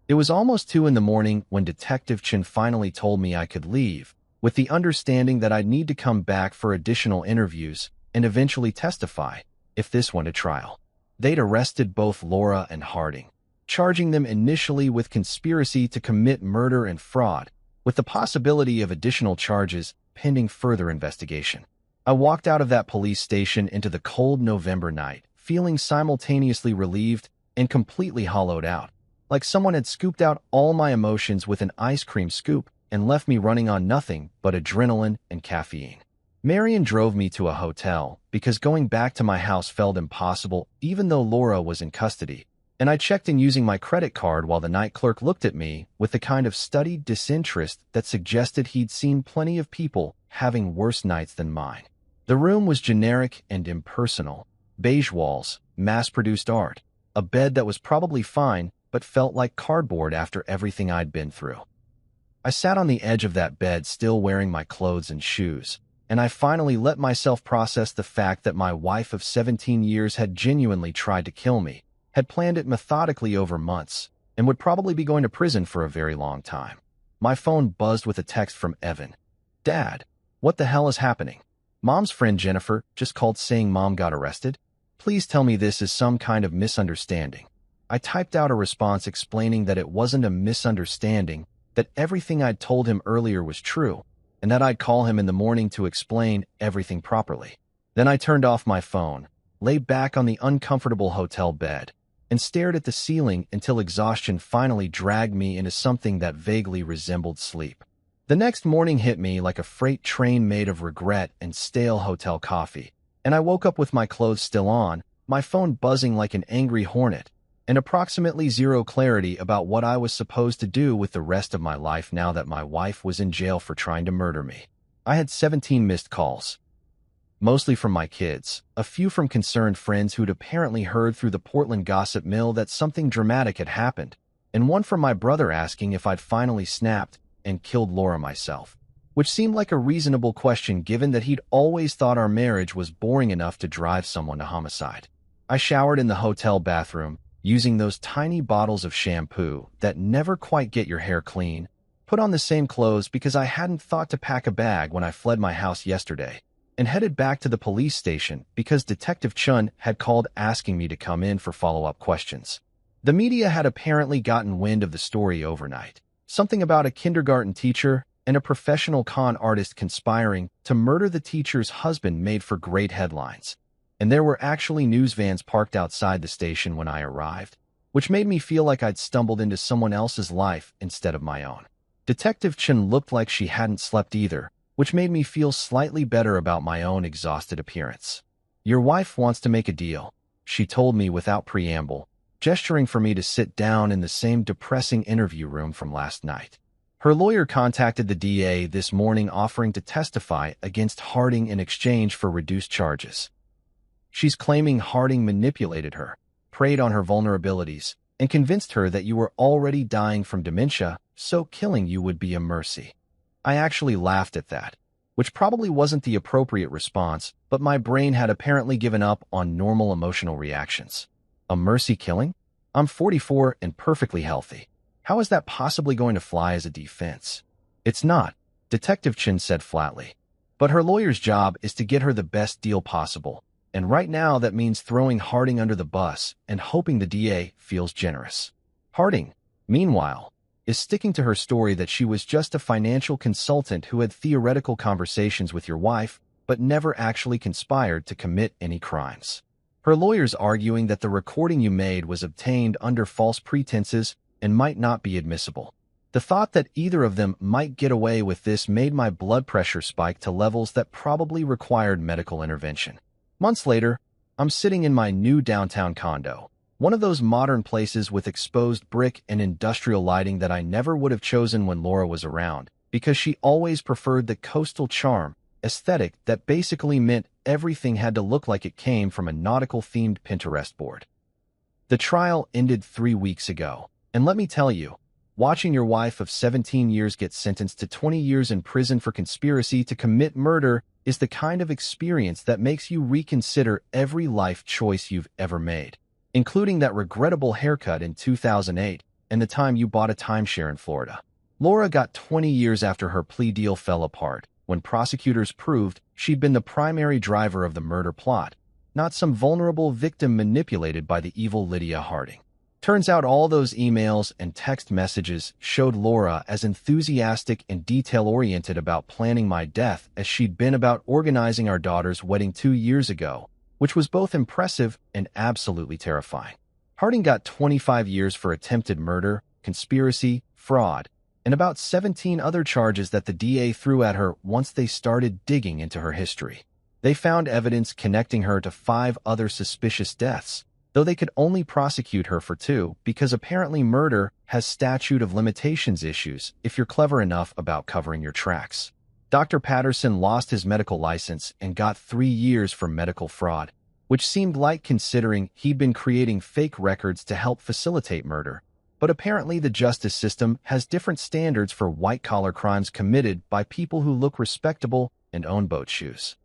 It was almost 2 in the morning when Detective Chin finally told me I could leave, with the understanding that I'd need to come back for additional interviews and eventually testify, if this went to trial. They'd arrested both Laura and Harding, charging them initially with conspiracy to commit murder and fraud, with the possibility of additional charges pending further investigation. I walked out of that police station into the cold November night, feeling simultaneously relieved and completely hollowed out, like someone had scooped out all my emotions with an ice cream scoop and left me running on nothing but adrenaline and caffeine. Marion drove me to a hotel because going back to my house felt impossible even though Laura was in custody, and I checked in using my credit card while the night clerk looked at me with the kind of studied disinterest that suggested he'd seen plenty of people having worse nights than mine. The room was generic and impersonal. Beige walls, mass-produced art, a bed that was probably fine but felt like cardboard after everything I'd been through. I sat on the edge of that bed still wearing my clothes and shoes, and I finally let myself process the fact that my wife of 17 years had genuinely tried to kill me, had planned it methodically over months, and would probably be going to prison for a very long time. My phone buzzed with a text from Evan. "Dad, what the hell is happening? Mom's friend Jennifer just called saying Mom got arrested. Please tell me this is some kind of misunderstanding." I typed out a response explaining that it wasn't a misunderstanding, that everything I'd told him earlier was true, and that I'd call him in the morning to explain everything properly. Then I turned off my phone, lay back on the uncomfortable hotel bed, and stared at the ceiling until exhaustion finally dragged me into something that vaguely resembled sleep. The next morning hit me like a freight train made of regret and stale hotel coffee, and I woke up with my clothes still on, my phone buzzing like an angry hornet, and approximately zero clarity about what I was supposed to do with the rest of my life now that my wife was in jail for trying to murder me. I had 17 missed calls, mostly from my kids, a few from concerned friends who'd apparently heard through the Portland gossip mill that something dramatic had happened, and one from my brother asking if I'd finally snapped and killed Laura myself, which seemed like a reasonable question given that he'd always thought our marriage was boring enough to drive someone to homicide. I showered in the hotel bathroom, using those tiny bottles of shampoo that never quite get your hair clean, put on the same clothes because I hadn't thought to pack a bag when I fled my house yesterday, and headed back to the police station because Detective Chun had called asking me to come in for follow-up questions. The media had apparently gotten wind of the story overnight. Something about a kindergarten teacher and a professional con artist conspiring to murder the teacher's husband made for great headlines. And there were actually news vans parked outside the station when I arrived, which made me feel like I'd stumbled into someone else's life instead of my own. Detective Chen looked like she hadn't slept either, which made me feel slightly better about my own exhausted appearance. "Your wife wants to make a deal," she told me without preamble, gesturing for me to sit down in the same depressing interview room from last night. Her lawyer contacted the DA this morning offering to testify against Harding in exchange for reduced charges. She's claiming Harding manipulated her, preyed on her vulnerabilities, and convinced her that you were already dying from dementia, so killing you would be a mercy. I actually laughed at that, which probably wasn't the appropriate response, but my brain had apparently given up on normal emotional reactions. A mercy killing? I'm 44 and perfectly healthy. How is that possibly going to fly as a defense? It's not, Detective Chin said flatly. But her lawyer's job is to get her the best deal possible, and right now that means throwing Harding under the bus and hoping the DA feels generous. Harding, meanwhile, is sticking to her story that she was just a financial consultant who had theoretical conversations with your wife but never actually conspired to commit any crimes. Her lawyer's arguing that the recording you made was obtained under false pretenses and might not be admissible. The thought that either of them might get away with this made my blood pressure spike to levels that probably required medical intervention. Months later, I'm sitting in my new downtown condo, one of those modern places with exposed brick and industrial lighting that I never would have chosen when Laura was around, because she always preferred the coastal charm aesthetic that basically meant everything had to look like it came from a nautical-themed Pinterest board. The trial ended 3 weeks ago, and let me tell you, watching your wife of 17 years get sentenced to 20 years in prison for conspiracy to commit murder is the kind of experience that makes you reconsider every life choice you've ever made, including that regrettable haircut in 2008 and the time you bought a timeshare in Florida. Laura got 20 years after her plea deal fell apart, when prosecutors proved she'd been the primary driver of the murder plot, not some vulnerable victim manipulated by the evil Lydia Harding. Turns out all those emails and text messages showed Laura as enthusiastic and detail-oriented about planning my death as she'd been about organizing our daughter's wedding 2 years ago, which was both impressive and absolutely terrifying. Harding got 25 years for attempted murder, conspiracy, fraud, and about 17 other charges that the DA threw at her once they started digging into her history. They found evidence connecting her to 5 other suspicious deaths, though they could only prosecute her for 2 because apparently murder has statute of limitations issues if you're clever enough about covering your tracks. Dr. Patterson lost his medical license and got 3 years for medical fraud, which seemed light considering he'd been creating fake records to help facilitate murder. But apparently the justice system has different standards for white-collar crimes committed by people who look respectable and own boat shoes.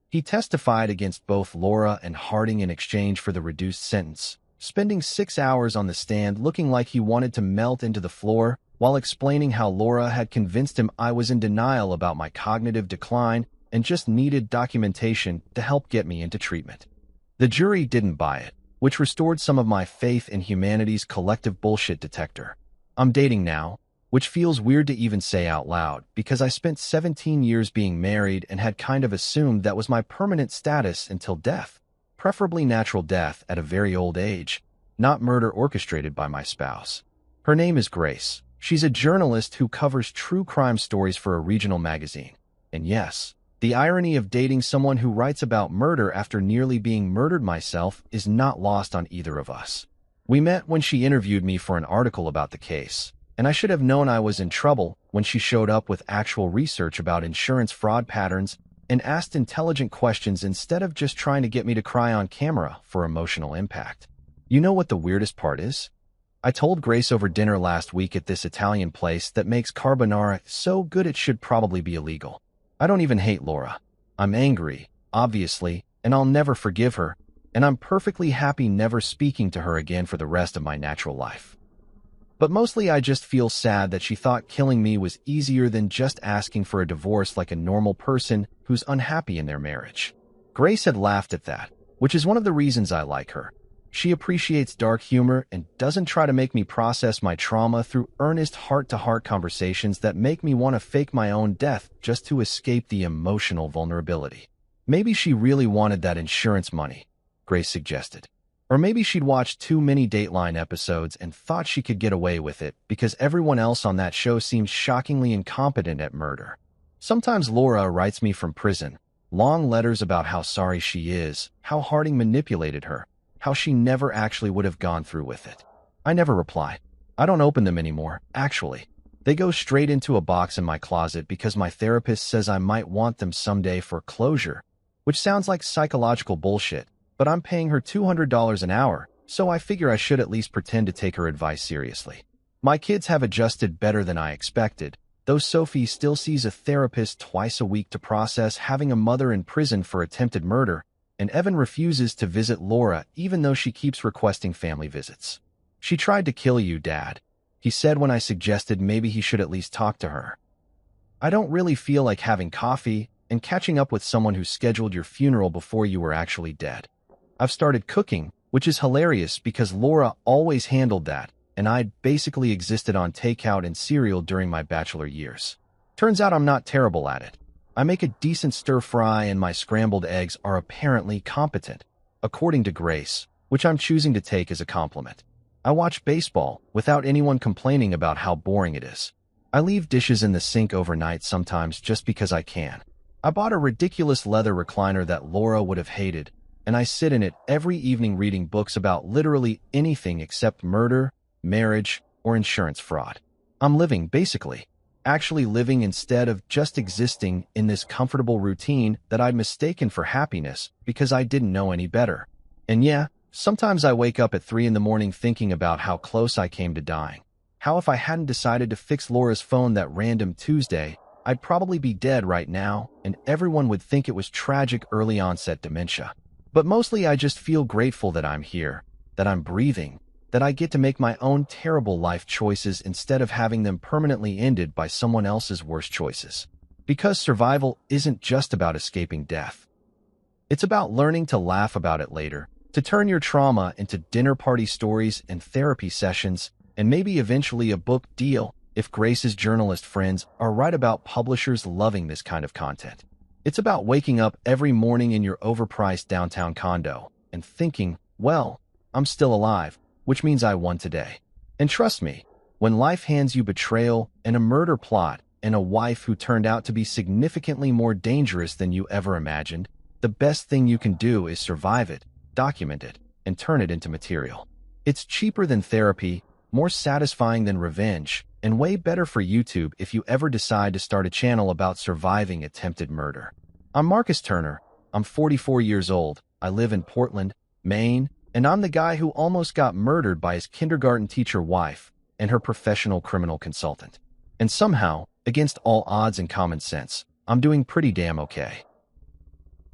He testified against both Laura and Harding in exchange for the reduced sentence, spending 6 hours on the stand looking like he wanted to melt into the floor while explaining how Laura had convinced him I was in denial about my cognitive decline and just needed documentation to help get me into treatment. The jury didn't buy it, which restored some of my faith in humanity's collective bullshit detector. I'm dating now, which feels weird to even say out loud because I spent 17 years being married and had kind of assumed that was my permanent status until death, preferably natural death at a very old age, not murder orchestrated by my spouse. Her name is Grace. She's a journalist who covers true crime stories for a regional magazine. And yes, the irony of dating someone who writes about murder after nearly being murdered myself is not lost on either of us. We met when she interviewed me for an article about the case, and I should have known I was in trouble when she showed up with actual research about insurance fraud patterns and asked intelligent questions instead of just trying to get me to cry on camera for emotional impact. You know what the weirdest part is? I told Grace over dinner last week at this Italian place that makes carbonara so good it should probably be illegal. I don't even hate Laura. I'm angry, obviously, and I'll never forgive her, and I'm perfectly happy never speaking to her again for the rest of my natural life. But mostly I just feel sad that she thought killing me was easier than just asking for a divorce like a normal person who's unhappy in their marriage. Grace had laughed at that, which is one of the reasons I like her. She appreciates dark humor and doesn't try to make me process my trauma through earnest heart-to-heart conversations that make me want to fake my own death just to escape the emotional vulnerability. Maybe she really wanted that insurance money, Grace suggested. Or maybe she'd watched too many Dateline episodes and thought she could get away with it because everyone else on that show seems shockingly incompetent at murder. Sometimes Laura writes me from prison, long letters about how sorry she is, how Harding manipulated her, how she never actually would have gone through with it. I never reply. I don't open them anymore, actually. They go straight into a box in my closet because my therapist says I might want them someday for closure, which sounds like psychological bullshit, but I'm paying her $200 an hour, so I figure I should at least pretend to take her advice seriously. My kids have adjusted better than I expected, though Sophie still sees a therapist twice a week to process having a mother in prison for attempted murder, and Evan refuses to visit Laura even though she keeps requesting family visits. She tried to kill you, Dad, he said when I suggested maybe he should at least talk to her. I don't really feel like having coffee, and catching up with someone who scheduled your funeral before you were actually dead. I've started cooking, which is hilarious because Laura always handled that, and I'd basically existed on takeout and cereal during my bachelor years. Turns out I'm not terrible at it. I make a decent stir-fry and my scrambled eggs are apparently competent, according to Grace, which I'm choosing to take as a compliment. I watch baseball without anyone complaining about how boring it is. I leave dishes in the sink overnight sometimes just because I can. I bought a ridiculous leather recliner that Laura would have hated, and I sit in it every evening reading books about literally anything except murder, marriage, or insurance fraud. I'm living, basically. Actually living instead of just existing in this comfortable routine that I'd mistaken for happiness because I didn't know any better. And yeah, sometimes I wake up at 3 in the morning thinking about how close I came to dying. How if I hadn't decided to fix Laura's phone that random Tuesday, I'd probably be dead right now, and everyone would think it was tragic early onset dementia. But mostly I just feel grateful that I'm here, that I'm breathing, that I get to make my own terrible life choices instead of having them permanently ended by someone else's worst choices. Because survival isn't just about escaping death. It's about learning to laugh about it later, to turn your trauma into dinner party stories and therapy sessions, and maybe eventually a book deal if Grace's journalist friends are right about publishers loving this kind of content. It's about waking up every morning in your overpriced downtown condo and thinking, well, I'm still alive, which means I won today. And trust me, when life hands you betrayal and a murder plot and a wife who turned out to be significantly more dangerous than you ever imagined, the best thing you can do is survive it, document it, and turn it into material. It's cheaper than therapy, more satisfying than revenge, and way better for YouTube if you ever decide to start a channel about surviving attempted murder. I'm Marcus Turner. I'm 44 years old. I live in Portland, Maine, and I'm the guy who almost got murdered by his kindergarten teacher wife and her professional criminal consultant. And somehow, against all odds and common sense, I'm doing pretty damn okay.